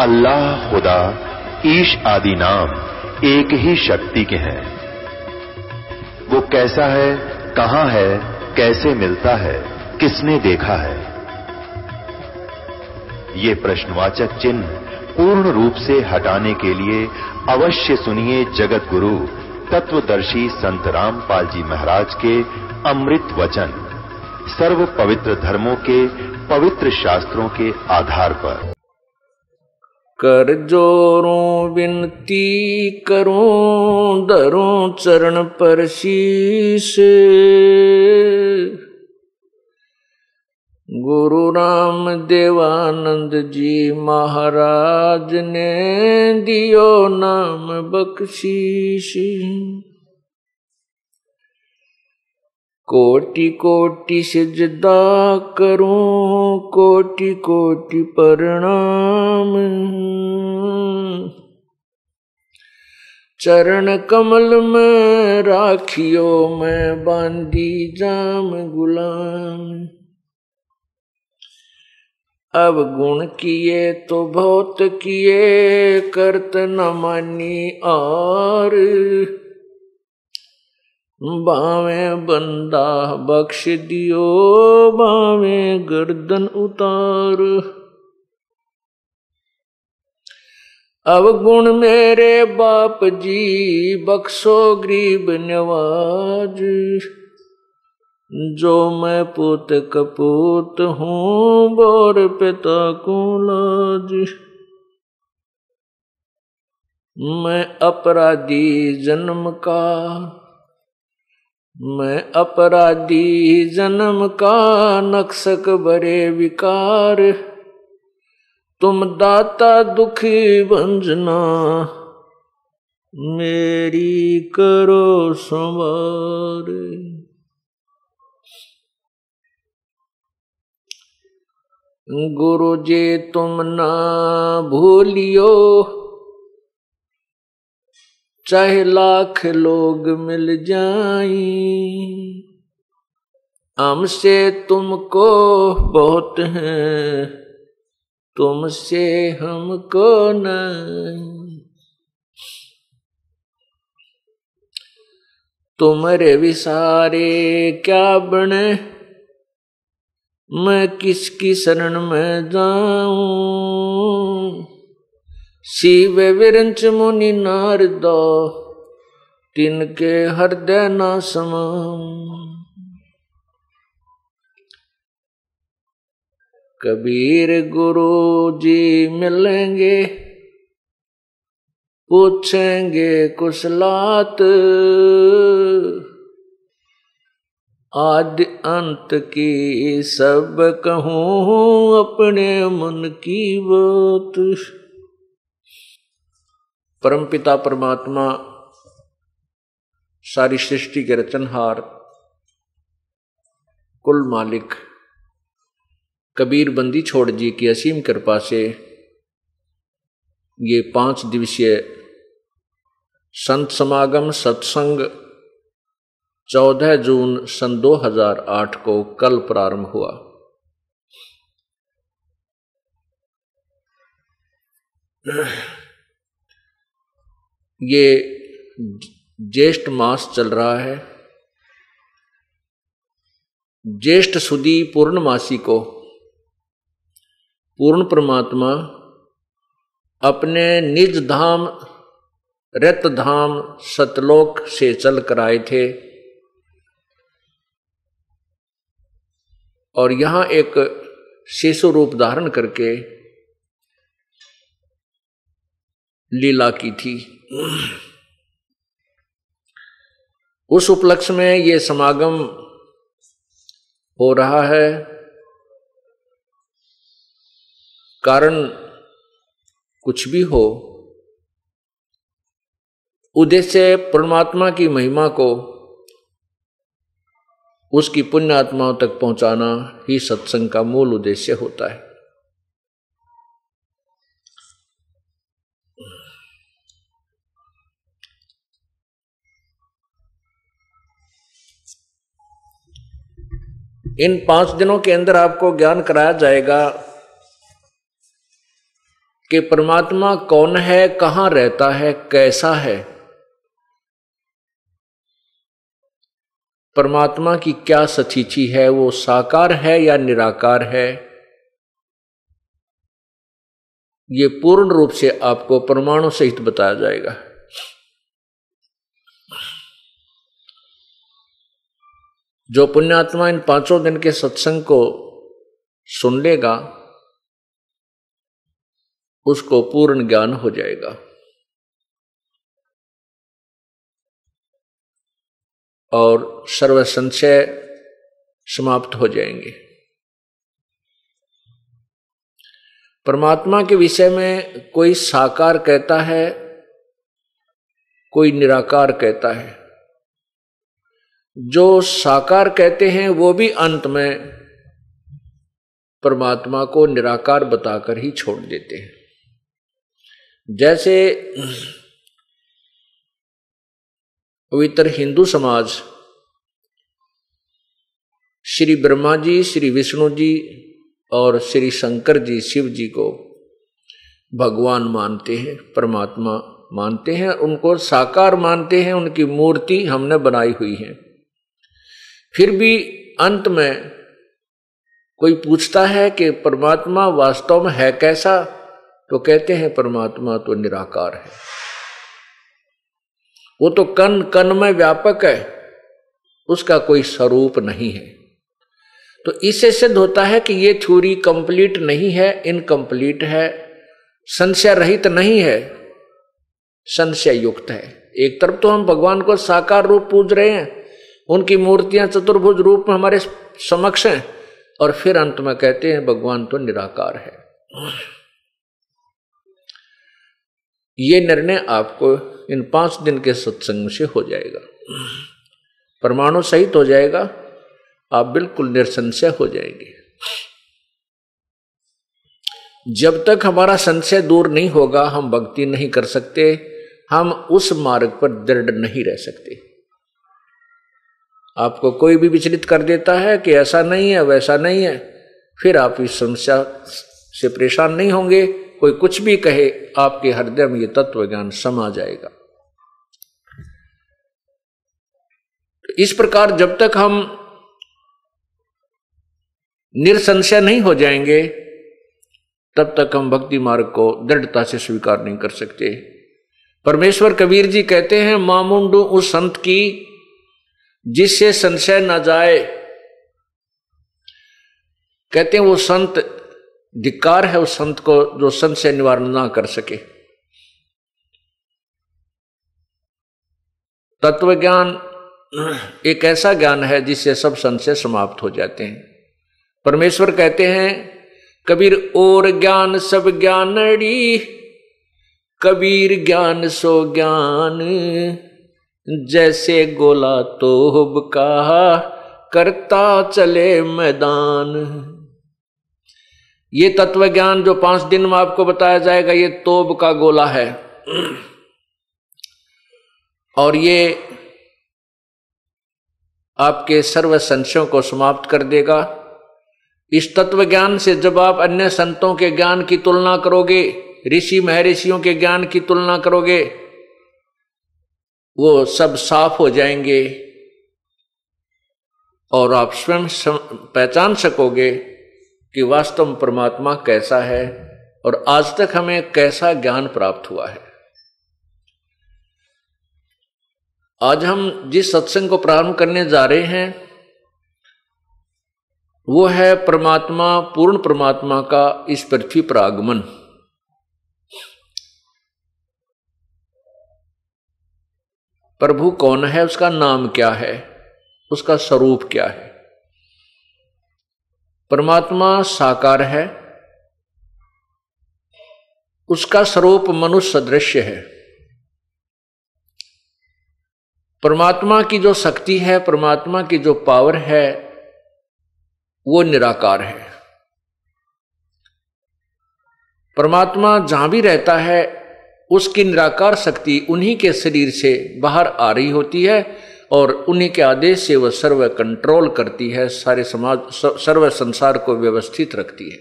अल्लाह, खुदा, ईश आदि नाम एक ही शक्ति के हैं। वो कैसा है, कहां है, कैसे मिलता है, किसने देखा है? ये प्रश्नवाचक चिन्ह पूर्ण रूप से हटाने के लिए अवश्य सुनिए जगत गुरु तत्वदर्शी संत रामपाल जी महाराज के अमृत वचन, सर्व पवित्र धर्मों के पवित्र शास्त्रों के आधार पर। कर जोरों विनती करूं, धरूं चरण पर शीश। गुरु राम देवानंद जी महाराज ने दियो नाम बख्शीश। कोटि कोटि सिजदा करूं, कोटि कोटि प्रणाम। चरण कमल में राखियो मैं बांधी जाम गुलाम। अब गुण किए तो बहुत किए, करत न मानी और। बावे बंदा बख्श दियो, बावे गर्दन उतार। अब गुण मेरे बाप जी, बख्शो गरीब नवाज। जो मैं पूत कपूत हूँ, बोर पिता को लाज। मैं अपराधी जन्म का, मैं अपराधी जन्म का, नक्सक बरे विकार। तुम दाता दुखी भंजना, मेरी करो संवार। गुरु जी तुम ना भूलियो, चाहे लाख लोग मिल जाएं। हमसे तुमको बहुत है, तुमसे हमको नहीं। तुम्हारे विसारे क्या बने, मैं किसकी शरण में जाऊं। शिव विरंच मुनि नारदा, तिनके हृदय न समाऊं। कबीर गुरु जी मिलेंगे, पूछेंगे कुशलात। आदि अंत की सब कहूँ, अपने मन की बात। परमपिता परमात्मा, सारी सृष्टि के रचनहार, कुल मालिक कबीर बंदी छोड़ जी की असीम कृपा से ये 5 दिवसीय संत समागम सत्संग 14 जून सन 2008 को कल प्रारंभ हुआ। ये ज्येष्ठ मास चल रहा है। ज्येष्ठ सुदी पूर्णमासी को पूर्ण परमात्मा अपने निज धाम रत धाम सतलोक से चल कर आए थे और यहां एक शिशु रूप धारण करके लीला की थी। उस उपलक्ष्य में ये समागम हो रहा है। कारण कुछ भी हो, उद्देश्य परमात्मा की महिमा को उसकी पुण्य आत्माओं तक पहुंचाना ही सत्संग का मूल उद्देश्य होता है। इन 5 दिनों के अंदर आपको ज्ञान कराया जाएगा कि परमात्मा कौन है, कहां रहता है, कैसा है, परमात्मा की क्या स्थिति है, वो साकार है या निराकार है, ये पूर्ण रूप से आपको प्रमाणों सहित बताया जाएगा। जो पुण्यात्मा इन 5 दिन के सत्संग को सुन लेगा उसको पूर्ण ज्ञान हो जाएगा और सर्व संशय समाप्त हो जाएंगे। परमात्मा के विषय में कोई साकार कहता है, कोई निराकार कहता है। जो साकार कहते हैं वो भी अंत में परमात्मा को निराकार बताकर ही छोड़ देते हैं। जैसे पवित्र हिंदू समाज श्री ब्रह्मा जी, श्री विष्णु जी और श्री शंकर जी, शिव जी को भगवान मानते हैं, परमात्मा मानते हैं, उनको साकार मानते हैं, उनकी मूर्ति हमने बनाई हुई है। फिर भी अंत में कोई पूछता है कि परमात्मा वास्तव में है कैसा, तो कहते हैं परमात्मा तो निराकार है, वो तो कण कण में व्यापक है, उसका कोई स्वरूप नहीं है। तो इससे सिद्ध होता है कि ये थ्योरी कंप्लीट नहीं है, इनकम्प्लीट है, संशय रहित नहीं है, संशय युक्त है। एक तरफ तो हम भगवान को साकार रूप पूज रहे हैं, उनकी मूर्तियां चतुर्भुज रूप में हमारे समक्ष हैं, और फिर अंत में कहते हैं भगवान तो निराकार है। ये निर्णय आपको इन 5 दिन के सत्संग से हो जाएगा, प्रमाणों सहित हो जाएगा, आप बिल्कुल निसंशय हो जाएंगे। जब तक हमारा संशय दूर नहीं होगा हम भक्ति नहीं कर सकते, हम उस मार्ग पर दृढ़ नहीं रह सकते। आपको कोई भी विचलित कर देता है कि ऐसा नहीं है, वैसा नहीं है, फिर आप इस समस्या से परेशान नहीं होंगे। कोई कुछ भी कहे, आपके हृदय में ये तत्व ज्ञान समा जाएगा। इस प्रकार जब तक हम निसंशय नहीं हो जाएंगे तब तक हम भक्ति मार्ग को दृढ़ता से स्वीकार नहीं कर सकते। परमेश्वर कबीर जी कहते हैं, मामुंडू उस संत की जिससे संशय न जाए। कहते हैं वो संत धिक्कार है उस संत को जो संशय निवारण ना कर सके। तत्व ज्ञान एक ऐसा ज्ञान है जिससे सब संशय समाप्त हो जाते हैं। परमेश्वर कहते हैं, कबीर और ज्ञान सब ज्ञानड़ी, कबीर ज्ञान सो ज्ञान, जैसे गोला तोब का करता चले मैदान। ये तत्व ज्ञान जो 5 दिन में आपको बताया जाएगा, ये तोब का गोला है और ये आपके सर्व संशयों को समाप्त कर देगा। इस तत्व ज्ञान से जब आप अन्य संतों के ज्ञान की तुलना करोगे, ऋषि महर्षियों के ज्ञान की तुलना करोगे, वो सब साफ हो जाएंगे और आप स्वयं पहचान सकोगे कि वास्तव में परमात्मा कैसा है और आज तक हमें कैसा ज्ञान प्राप्त हुआ है। आज हम जिस सत्संग को प्रारंभ करने जा रहे हैं वो है परमात्मा, पूर्ण परमात्मा का इस पृथ्वी पर आगमन। प्रभु कौन है, उसका नाम क्या है, उसका स्वरूप क्या है। परमात्मा साकार है, उसका स्वरूप मनुष्य सदृश्य है। परमात्मा की जो शक्ति है, परमात्मा की जो पावर है, वो निराकार है। परमात्मा जहां भी रहता है उसकी निराकार शक्ति उन्हीं के शरीर से बाहर आ रही होती है और उन्हीं के आदेश से वह सर्व कंट्रोल करती है, सारे समाज सर्व संसार को व्यवस्थित रखती है।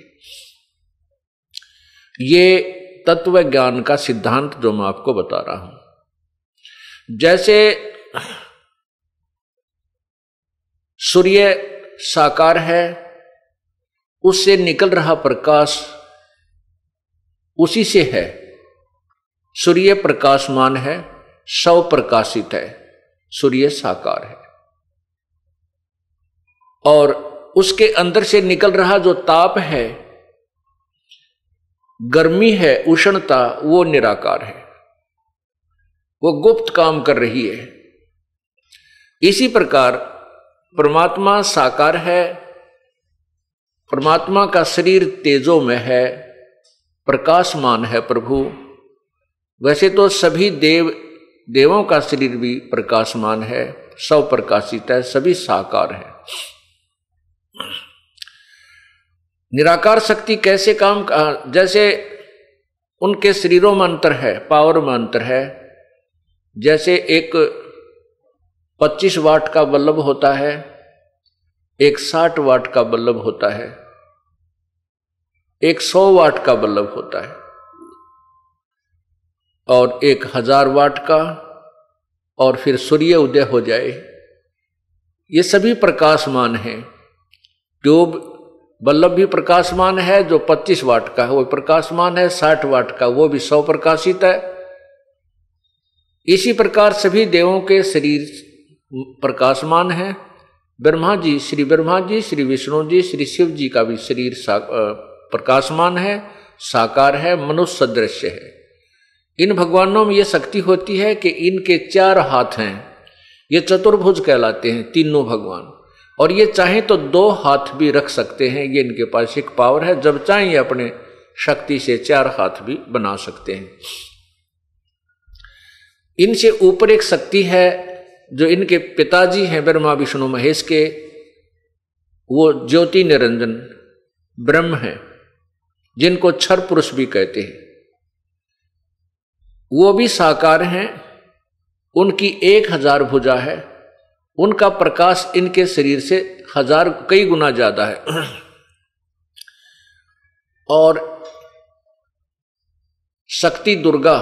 ये तत्व ज्ञान का सिद्धांत जो मैं आपको बता रहा हूं। जैसे सूर्य साकार है, उससे निकल रहा प्रकाश उसी से है। सूर्य प्रकाशमान है, स्वप्रकाशित है, सूर्य साकार है। और उसके अंदर से निकल रहा जो ताप है, गर्मी है, उष्णता, वो निराकार है, वो गुप्त काम कर रही है। इसी प्रकार परमात्मा साकार है, परमात्मा का शरीर तेजोमय है, प्रकाशमान है प्रभु। वैसे तो सभी देवों का शरीर भी प्रकाशमान है, स्वप्रकाशित है, सभी साकार है। निराकार शक्ति कैसे काम, जैसे उनके शरीरों में अंतर है, पावर में अंतर है। जैसे एक 25 वाट का बल्ब होता है, एक 60 वाट का बल्ब होता है, एक 100 वाट का बल्ब होता है, और एक 1000 वाट का, और फिर सूर्य उदय हो जाए। ये सभी प्रकाशमान हैं। ट्यूब बल्ब भी प्रकाशमान है, जो 25 वाट का है वो प्रकाशमान है, 60 वाट का वो भी स्वप्रकाशित है। इसी प्रकार सभी देवों के शरीर प्रकाशमान है। ब्रह्मा जी, श्री ब्रह्मा जी, श्री विष्णु जी, श्री शिव जी का भी शरीर प्रकाशमान है, साकार है, मनुष्य सदृश है। इन भगवानों में यह शक्ति होती है कि इनके 4 हाथ हैं, ये चतुर्भुज कहलाते हैं तीनों भगवान। और ये चाहें तो 2 हाथ भी रख सकते हैं, ये इनके पास एक पावर है। जब चाहें ये अपने शक्ति से 4 हाथ भी बना सकते हैं। इनसे ऊपर एक शक्ति है जो इनके पिताजी हैं ब्रह्मा विष्णु महेश के, वो ज्योति निरंजन ब्रह्म है, जिनको क्षर पुरुष भी कहते हैं। वो भी साकार हैं, उनकी 1000 भुजा है, उनका प्रकाश इनके शरीर से कई गुना ज्यादा है। और शक्ति दुर्गा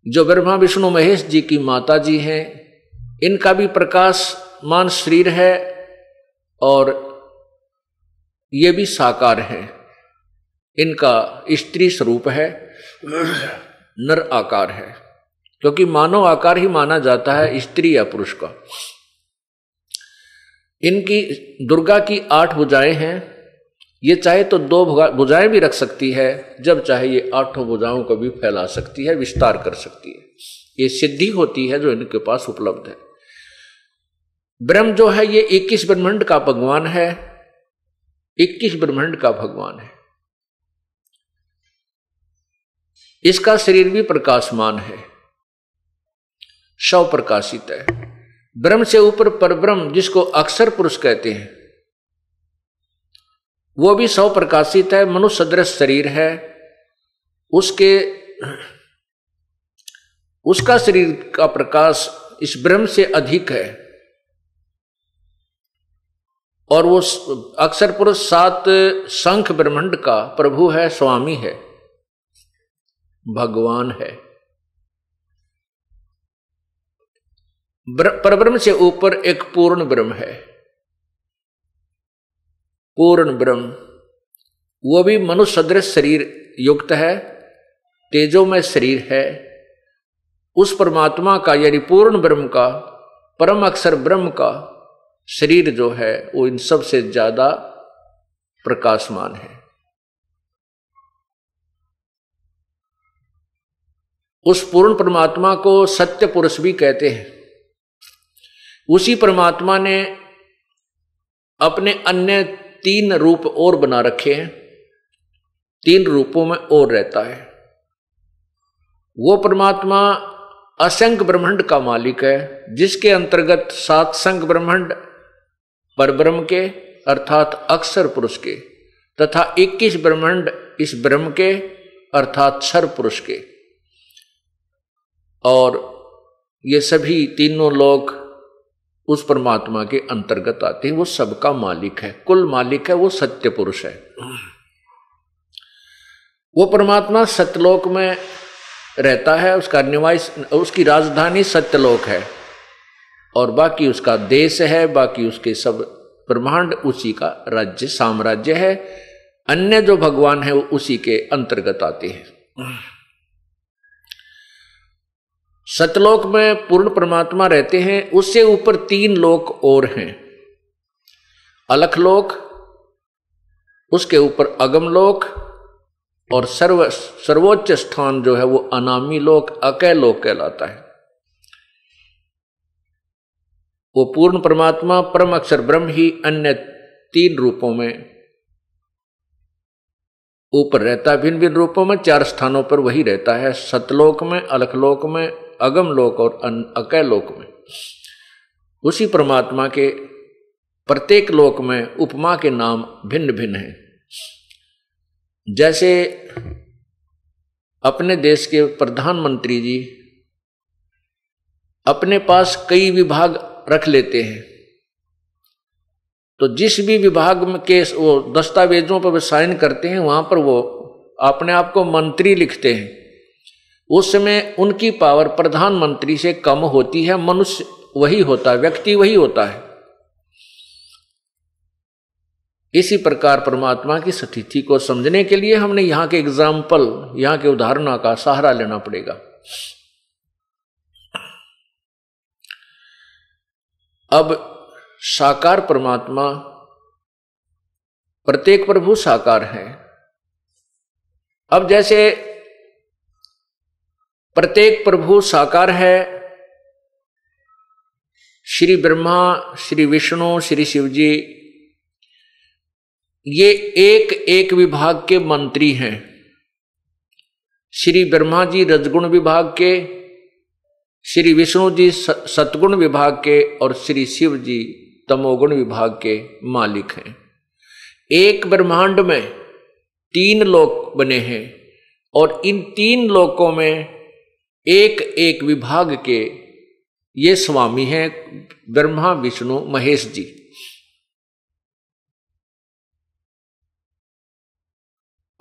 जो ब्रह्मा विष्णु महेश जी की माता जी हैं, इनका भी प्रकाशमान शरीर है और ये भी साकार है। इनका स्त्री स्वरूप है, नर आकार है, क्योंकि मानव आकार ही माना जाता है स्त्री या पुरुष का। इनकी दुर्गा की 8 भुजाएं हैं। ये चाहे तो 2 भुजाएं भी रख सकती है, जब चाहे ये 8 भुजाओं को भी फैला सकती है, विस्तार कर सकती है। ये सिद्धि होती है जो इनके पास उपलब्ध है। ब्रह्म जो है ये 21 ब्रह्मांड का भगवान है, 21 ब्रह्मांड का भगवान है। इसका शरीर भी प्रकाशमान है, स्वप्रकाशित है। ब्रह्म से ऊपर परब्रह्म जिसको अक्षर पुरुष कहते हैं, वो भी स्वप्रकाशित है, मनुष्य सदृश शरीर है। उसका शरीर का प्रकाश इस ब्रह्म से अधिक है। और वो अक्षर पुरुष 7 शंख ब्रह्मांड का प्रभु है, स्वामी है, भगवान है। परब्रह्म से ऊपर एक पूर्ण ब्रह्म है, पूर्ण ब्रह्म, वो भी मनुष्य सदृश शरीर युक्त है, तेजोमय शरीर है। उस परमात्मा का यानी पूर्ण ब्रह्म का, परम अक्षर ब्रह्म का शरीर जो है वो इन सब से ज्यादा प्रकाशमान है। उस पूर्ण परमात्मा को सत्य पुरुष भी कहते हैं। उसी परमात्मा ने अपने अन्य 3 रूप और बना रखे हैं, 3 रूपों में और रहता है। वो परमात्मा असंख्य ब्रह्मांड का मालिक है, जिसके अंतर्गत 7 संख्य ब्रह्मांड परब्रह्म के अर्थात अक्षर पुरुष के, तथा 21 ब्रह्मांड इस ब्रह्म के अर्थात क्षर पुरुष के। और ये सभी तीनों लोग उस परमात्मा के अंतर्गत आते हैं। वो सबका मालिक है, कुल मालिक है, वो सत्य पुरुष है। वो परमात्मा सत्यलोक में रहता है, उसका निवास, उसकी राजधानी सत्यलोक है और बाकी उसका देश है, बाकी उसके सब ब्रह्मांड उसी का राज्य साम्राज्य है। अन्य जो भगवान है वो उसी के अंतर्गत आते हैं। सतलोक में पूर्ण परमात्मा रहते हैं, उससे ऊपर 3 लोक और हैं। अलख लोक, उसके ऊपर अगम लोक और सर्वोच्च स्थान जो है वो अनामी लोक, अकय लोक कहलाता है। वो पूर्ण परमात्मा परम अक्षर ब्रह्म ही अन्य 3 रूपों में ऊपर रहता है, भिन्न भिन्न रूपों में 4 स्थानों पर वही रहता है, सतलोक में, अलखलोक में, अगम लोक और अकय लोक में। उसी परमात्मा के प्रत्येक लोक में उपमा के नाम भिन्न भिन्न हैं। जैसे अपने देश के प्रधानमंत्री जी अपने पास कई विभाग रख लेते हैं, तो जिस भी विभाग के वो दस्तावेजों पर साइन करते हैं वहां पर वो अपने आप को मंत्री लिखते हैं। उस समय उनकी पावर प्रधानमंत्री से कम होती है, मनुष्य वही होता है, व्यक्ति वही होता है। इसी प्रकार परमात्मा की स्थिति को समझने के लिए हमने यहाँ के एग्जाम्पल, यहाँ के उदाहरणों का सहारा लेना पड़ेगा। अब साकार परमात्मा, प्रत्येक प्रभु साकार है। अब जैसे प्रत्येक प्रभु साकार है, श्री ब्रह्मा, श्री विष्णु, श्री शिव जी, ये एक एक विभाग के मंत्री हैं। श्री ब्रह्मा जी रजगुण विभाग के, श्री विष्णु जी सतगुण विभाग के और श्री शिव जी तमोगुण विभाग के मालिक हैं। एक ब्रह्मांड में 3 लोक बने हैं और इन 3 लोकों में एक एक विभाग के ये स्वामी हैं, ब्रह्मा विष्णु महेश जी।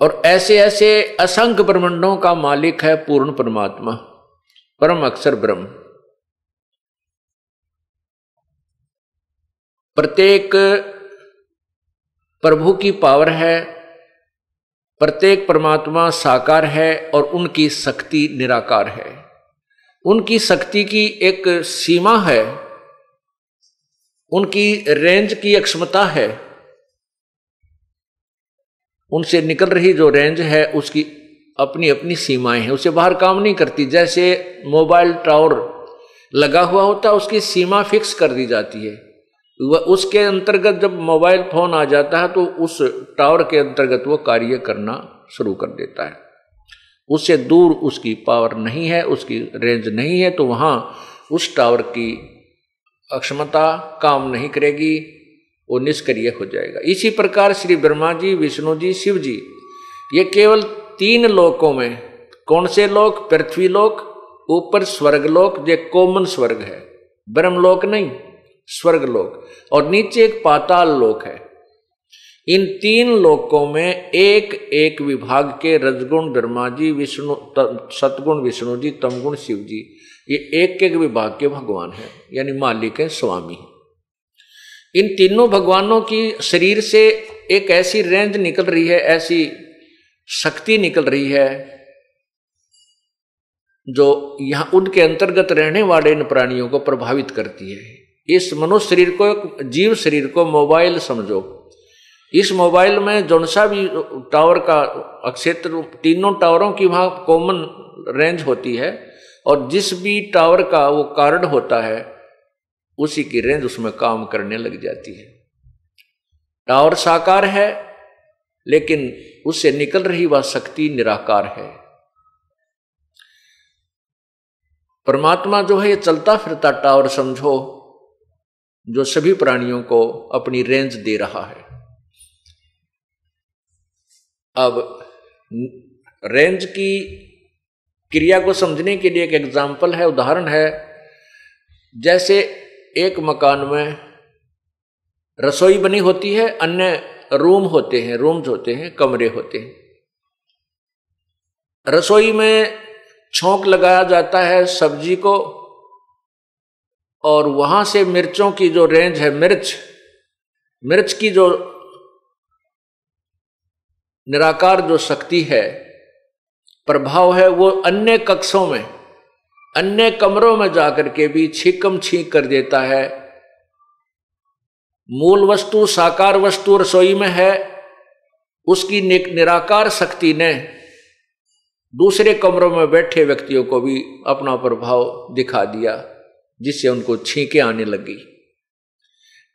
और ऐसे ऐसे असंख्य ब्रह्मांडों का मालिक है पूर्ण परमात्मा, परम अक्षर ब्रह्म। प्रत्येक प्रभु की पावर है, प्रत्येक परमात्मा साकार है और उनकी शक्ति निराकार है। उनकी शक्ति की एक सीमा है, उनकी रेंज की एक क्षमता है। उनसे निकल रही जो रेंज है उसकी अपनी अपनी सीमाएं हैं, उससे बाहर काम नहीं करती। जैसे मोबाइल टावर लगा हुआ होता है, उसकी सीमा फिक्स कर दी जाती है। वह उसके अंतर्गत जब मोबाइल फोन आ जाता है तो उस टावर के अंतर्गत वो कार्य करना शुरू कर देता है। उससे दूर उसकी पावर नहीं है, उसकी रेंज नहीं है, तो वहां उस टावर की अक्षमता काम नहीं करेगी, वो निष्क्रिय हो जाएगा। इसी प्रकार श्री ब्रह्मा जी, विष्णु जी, शिव जी, ये केवल 3 लोकों में, कौन से लोक? पृथ्वी लोक, ऊपर स्वर्ग लोक, जो कॉमन स्वर्ग है, ब्रह्मलोक नहीं, स्वर्ग लोक, और नीचे एक पाताल लोक है। इन 3 लोकों में एक एक विभाग के रजगुण ब्रह्मा जी, विष्णु सतगुण विष्णु जी, तमगुण शिव जी, ये एक एक विभाग के भगवान हैं, यानी मालिक है, स्वामी। इन तीनों भगवानों की शरीर से एक ऐसी रेंज निकल रही है, ऐसी शक्ति निकल रही है जो यहां उनके अंतर्गत रहने वाले इन प्राणियों को प्रभावित करती है। इस मनुष्य शरीर को, जीव शरीर को मोबाइल समझो। इस मोबाइल में जौन सा भी टावर का क्षेत्र, तीनों टावरों की वहां कॉमन रेंज होती है, और जिस भी टावर का वो कार्ड होता है उसी की रेंज उसमें काम करने लग जाती है। टावर साकार है लेकिन उससे निकल रही वह शक्ति निराकार है। परमात्मा जो है ये चलता फिरता टावर समझो, जो सभी प्राणियों को अपनी रेंज दे रहा है। अब रेंज की क्रिया को समझने के लिए एक एग्जाम्पल है, उदाहरण है। जैसे एक मकान में रसोई बनी होती है, अन्य रूम होते हैं, रूम्स होते हैं, कमरे होते हैं। रसोई में छौंक लगाया जाता है सब्जी को, और वहां से मिर्चों की जो रेंज है, मिर्च की जो निराकार जो शक्ति है, प्रभाव है, वो अन्य कक्षों में, अन्य कमरों में जाकर के भी छीकम छीक कर देता है। मूल वस्तु साकार वस्तु रसोई में है, उसकी निराकार शक्ति ने दूसरे कमरों में बैठे व्यक्तियों को भी अपना प्रभाव दिखा दिया, जिससे उनको छींकें आने लगी।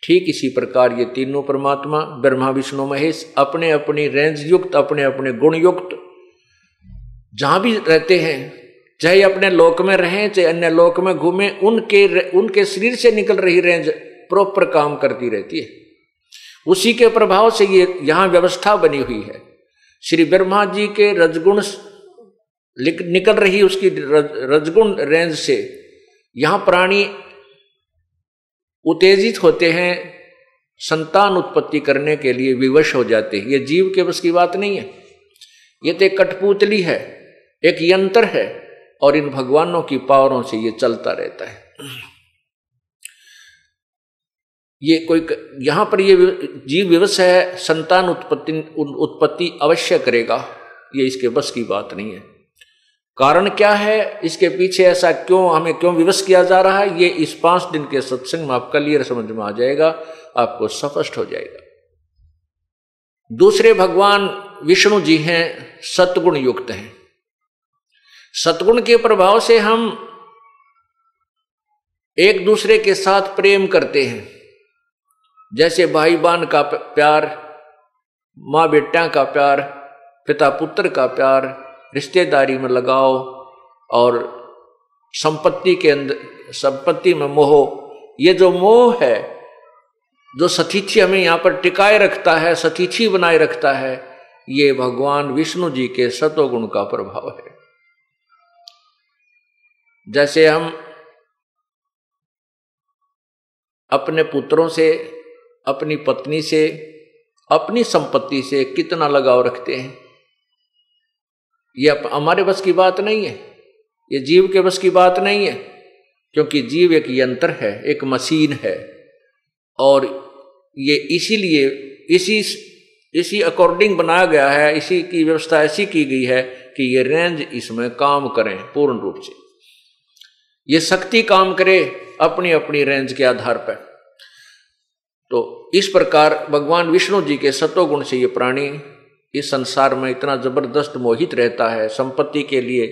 ठीक इसी प्रकार ये तीनों परमात्मा ब्रह्मा विष्णु महेश अपने अपनी रेंज युक्त, अपने अपने गुण युक्त जहां भी रहते हैं, चाहे अपने लोक में रहें चाहे अन्य लोक में घूमें, उनके शरीर से निकल रही रेंज प्रॉपर काम करती रहती है। उसी के प्रभाव से ये यहां व्यवस्था बनी हुई है। श्री ब्रह्मा जी के रजगुण निकल रही उसकी रजगुण रेंज से यहां प्राणी उत्तेजित होते हैं, संतान उत्पत्ति करने के लिए विवश हो जाते हैं। ये जीव के बस की बात नहीं है, ये तो एक कठपुतली है, एक यंत्र है, और इन भगवानों की पावरों से ये चलता रहता है। ये कोई यहां पर ये जीव विवश है, संतान उत्पत्ति अवश्य करेगा, ये इसके बस की बात नहीं है। कारण क्या है, इसके पीछे ऐसा हमें क्यों विवश किया जा रहा है, ये इस 5 दिन के सत्संग में आपका क्लियर समझ में आ जाएगा, आपको स्पष्ट हो जाएगा। दूसरे भगवान विष्णु जी हैं, सतगुण युक्त हैं। सतगुण के प्रभाव से हम एक दूसरे के साथ प्रेम करते हैं, जैसे भाई बहन का प्यार, माँ बेटा का प्यार, पिता पुत्र का प्यार, रिश्तेदारी में लगाव, और संपत्ति में मोह। ये जो मोह है, जो सतीथी हमें यहां पर टिकाए रखता है, सतीथी बनाए रखता है, ये भगवान विष्णु जी के सतोगुण का प्रभाव है। जैसे हम अपने पुत्रों से, अपनी पत्नी से, अपनी संपत्ति से कितना लगाव रखते हैं, ये हमारे बस की बात नहीं है, ये जीव के बस की बात नहीं है, क्योंकि जीव एक यंत्र है, एक मशीन है, और ये इसीलिए इसी अकॉर्डिंग बनाया गया है, इसी की व्यवस्था ऐसी की गई है कि ये रेंज इसमें काम करें पूर्ण रूप से, ये शक्ति काम करे अपनी अपनी रेंज के आधार पर। तो इस प्रकार भगवान विष्णु जी के सतोगुण से ये प्राणी इस संसार में इतना जबरदस्त मोहित रहता है, संपत्ति के लिए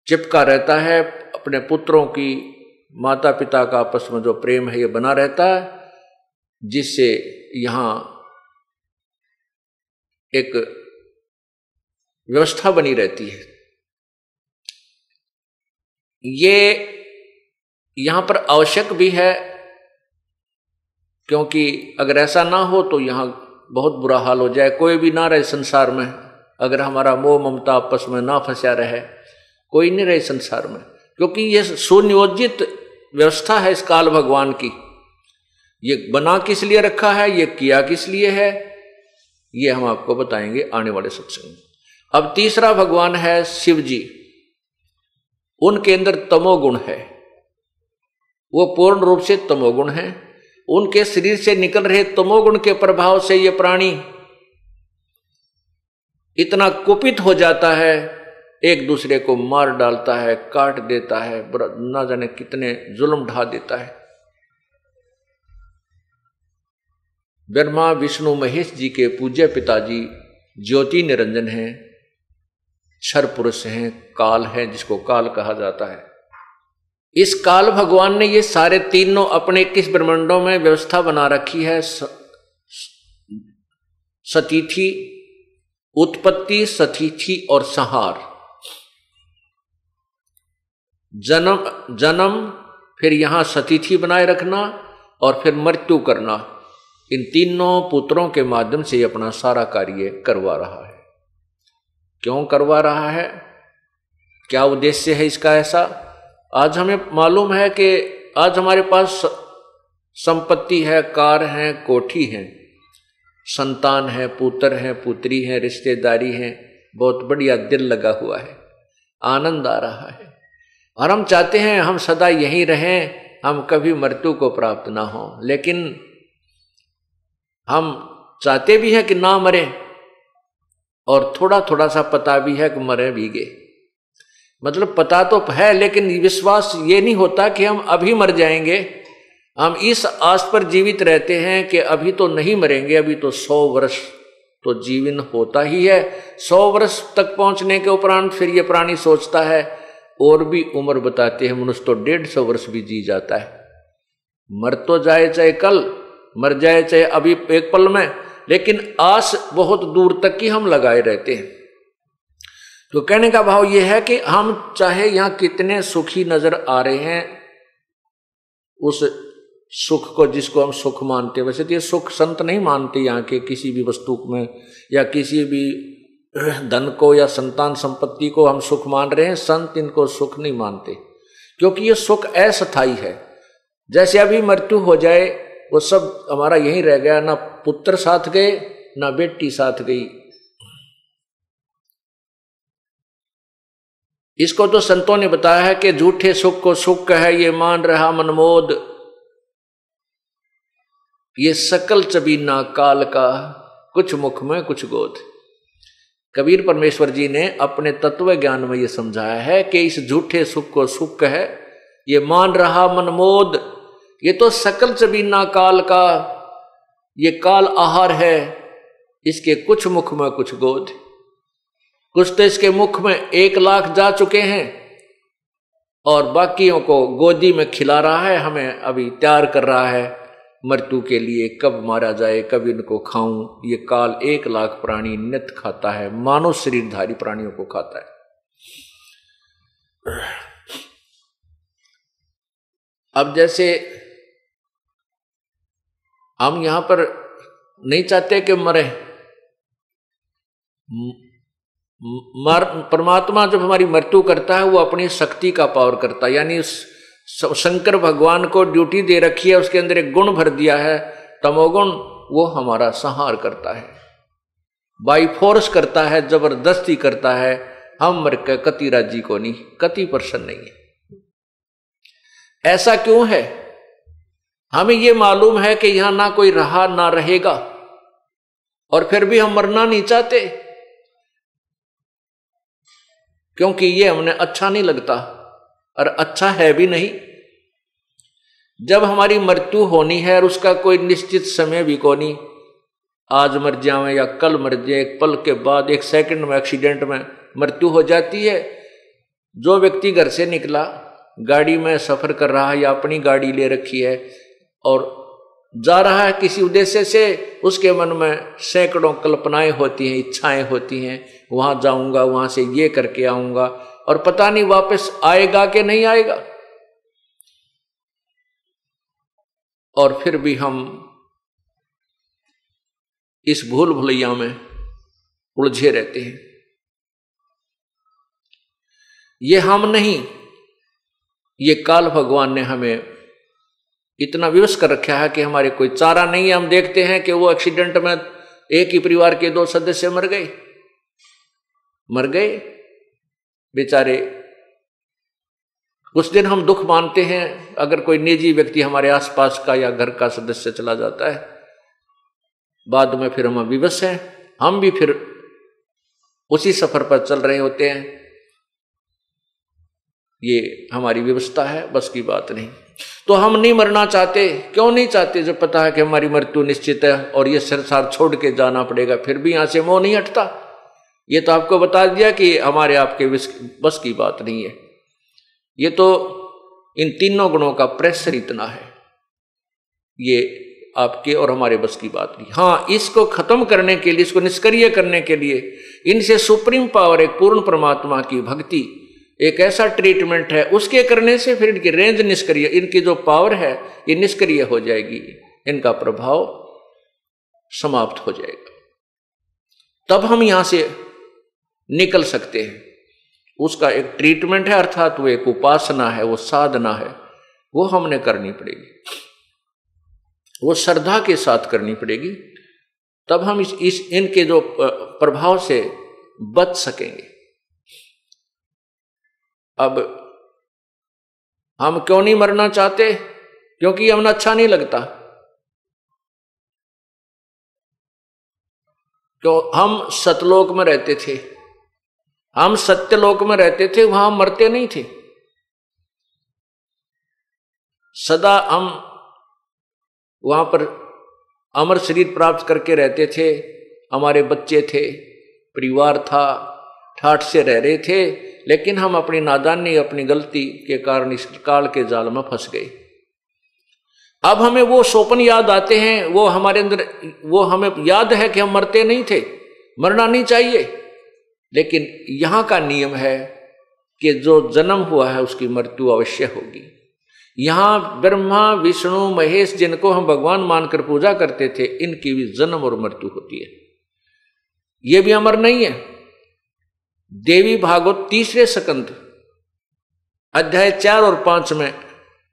चिपका रहता है, अपने पुत्रों की, माता पिता का आपस में जो प्रेम है ये बना रहता है, जिससे यहां एक व्यवस्था बनी रहती है। ये यहां पर आवश्यक भी है, क्योंकि अगर ऐसा ना हो तो यहां बहुत बुरा हाल हो जाए, कोई भी ना रहे संसार में। अगर हमारा मोह ममता आपस में ना फंसा रहे, कोई नहीं रहे संसार में, क्योंकि ये सुनियोजित व्यवस्था है इस काल भगवान की। ये बना किस लिए रखा है, ये किया किस लिए है, ये हम आपको बताएंगे आने वाले सत्संग में। अब तीसरा भगवान है शिव जी। उनके अंदर तमोगुण है, वो पूर्ण रूप से तमोगुण है। उनके शरीर से निकल रहे तमोगुण के प्रभाव से ये प्राणी इतना कुपित हो जाता है, एक दूसरे को मार डालता है, काट देता है, ना जाने कितने जुल्म ढा देता है। ब्रह्मा विष्णु महेश जी के पूज्य पिताजी ज्योति निरंजन हैं, क्षर पुरुष हैं, काल है, जिसको काल कहा जाता है। इस काल भगवान ने ये सारे तीनों अपने 21 ब्रह्मांडों में व्यवस्था बना रखी है। सतीथि, उत्पत्ति, सतीथि और संहार। जन्म, फिर यहां सतीथि बनाए रखना, और फिर मृत्यु करना। इन तीनों पुत्रों के माध्यम से अपना सारा कार्य करवा रहा है। क्यों करवा रहा है, क्या उद्देश्य है इसका ऐसा? आज हमें मालूम है कि आज हमारे पास संपत्ति है, कार है, कोठी है, संतान है, पुत्र है, पुत्री है, रिश्तेदारी है, बहुत बढ़िया दिल लगा हुआ है, आनंद आ रहा है, और हम चाहते हैं हम सदा यहीं रहें, हम कभी मृत्यु को प्राप्त ना हो। लेकिन हम चाहते भी हैं कि ना मरें, और थोड़ा थोड़ा सा पता भी है कि मरे भी गए। मतलब पता तो है, लेकिन विश्वास ये नहीं होता कि हम अभी मर जाएंगे। हम इस आस पर जीवित रहते हैं कि अभी तो नहीं मरेंगे, अभी तो 100 वर्ष तो जीवन होता ही है। 100 वर्ष तक पहुंचने के उपरांत फिर ये प्राणी सोचता है, और भी उम्र बताते हैं मनुष्य तो 150 वर्ष भी जी जाता है। मर तो जाए चाहे कल, मर जाए चाहे अभी एक पल में, लेकिन आस बहुत दूर तक की हम लगाए रहते हैं। तो कहने का भाव यह है कि हम चाहे यहां कितने सुखी नजर आ रहे हैं, उस सुख को जिसको हम सुख मानते हैं, वैसे तो ये सुख संत नहीं मानते यहाँ के किसी भी वस्तु में, या किसी भी धन को या संतान संपत्ति को हम सुख मान रहे हैं। संत इनको सुख नहीं मानते, क्योंकि ये सुख अस्थायी है। जैसे अभी मृत्यु हो जाए, वो सब हमारा यहीं रह गया, ना पुत्र साथ गए ना बेटी साथ गई। इसको तो संतों ने बताया है कि झूठे सुख को सुख है, ये मान रहा मनमोद, ये सकल चबीना काल का, कुछ मुख में कुछ गोद। कबीर परमेश्वर जी ने अपने तत्व ज्ञान में ये समझाया है कि इस झूठे सुख को सुख है, ये मान रहा मनमोद, ये तो सकल चबीना काल का, ये काल आहार है, इसके कुछ मुख में कुछ गोद। कुछ तो इसके मुख में 1 लाख जा चुके हैं, और बाकियों को गोदी में खिला रहा है, हमें अभी तैयार कर रहा है मृत्यु के लिए, कब मारा जाए, कब इनको खाऊं। ये काल 1 लाख प्राणी नित खाता है, मानव शरीरधारी प्राणियों को खाता है। अब जैसे हम यहां पर नहीं चाहते कि मरे, परमात्मा जब हमारी मृत्यु करता है वो अपनी शक्ति का पावर करता है। यानी शंकर भगवान को ड्यूटी दे रखी है, उसके अंदर एक गुण भर दिया है तमोगुण, वो हमारा संहार करता है, बाई फोर्स करता है, जबरदस्ती करता है। हम मर के कति राजी को नहीं, कति प्रसन्न नहीं है। ऐसा क्यों है? हमें यह मालूम है कि यहां ना कोई रहा ना रहेगा, और फिर भी हम मरना नहीं चाहते, क्योंकि ये हमें अच्छा नहीं लगता, और अच्छा है भी नहीं। जब हमारी मृत्यु होनी है और उसका कोई निश्चित समय भी को नहीं, आज मर जाए या कल मर जाए, एक पल के बाद, 1 सेकंड में एक्सीडेंट में मृत्यु हो जाती है। जो व्यक्ति घर से निकला, गाड़ी में सफर कर रहा है या अपनी गाड़ी ले रखी है और जा रहा है किसी उद्देश्य से, उसके मन में सैकड़ों कल्पनाएं होती हैं, इच्छाएं होती हैं, वहां जाऊंगा, वहां से ये करके आऊंगा, और पता नहीं वापस आएगा कि नहीं आएगा। और फिर भी हम इस भूल भुलैया में उलझे रहते हैं। ये हम नहीं, ये काल भगवान ने हमें इतना विवश कर रखा है कि हमारे कोई चारा नहीं है। हम देखते हैं कि वो एक्सीडेंट में एक ही परिवार के 2 सदस्य मर गए बेचारे। कुछ दिन हम दुख मानते हैं, अगर कोई निजी व्यक्ति हमारे आसपास का या घर का सदस्य चला जाता है, बाद में फिर हम विवश हैं, हम भी फिर उसी सफर पर चल रहे होते हैं। ये हमारी व्यवस्था है, बस की बात नहीं। तो हम नहीं मरना चाहते। क्यों नहीं चाहते? जब पता है कि हमारी मृत्यु निश्चित है और ये संसार छोड़ के जाना पड़ेगा, फिर भी यहां से मोह नहीं हटता। ये तो आपको बता दिया कि हमारे आपके बस की बात नहीं है। ये तो इन तीनों गुणों का प्रेशर इतना है, ये आपके और हमारे बस की बात नहीं। हाँ, इसको खत्म करने के लिए, इसको निष्क्रिय करने के लिए, इनसे सुप्रीम पावर, एक पूर्ण परमात्मा की भक्ति, एक ऐसा ट्रीटमेंट है, उसके करने से फिर इनकी रेंज निष्क्रिय, इनकी जो पावर है ये निष्क्रिय हो जाएगी, इनका प्रभाव समाप्त हो जाएगा। तब हम यहां से निकल सकते हैं। उसका एक ट्रीटमेंट है, अर्थात वो एक उपासना है, वो साधना है, वो हमने करनी पड़ेगी, वो श्रद्धा के साथ करनी पड़ेगी। तब हम इनके जो प्रभाव से बच सकेंगे। अब हम क्यों नहीं मरना चाहते? क्योंकि हमें अच्छा नहीं लगता। तो हम सतलोक में रहते थे, हम सत्यलोक में रहते थे, वहां मरते नहीं थे। सदा हम वहां पर अमर शरीर प्राप्त करके रहते थे। हमारे बच्चे थे, परिवार था, ठाठ से रह रहे थे, लेकिन हम अपनी नादानी, अपनी गलती के कारण इस काल के जाल में फंस गए। अब हमें वो स्वप्न याद आते हैं, वो हमारे अंदर, वो हमें याद है कि हम मरते नहीं थे, मरना नहीं चाहिए। लेकिन यहां का नियम है कि जो जन्म हुआ है उसकी मृत्यु अवश्य होगी। यहां ब्रह्मा विष्णु महेश जिनको हम भगवान मानकर पूजा करते थे, इनकी भी जन्म और मृत्यु होती है, ये भी अमर नहीं है। देवी भागवत 3 स्कंद अध्याय 4 और 5 में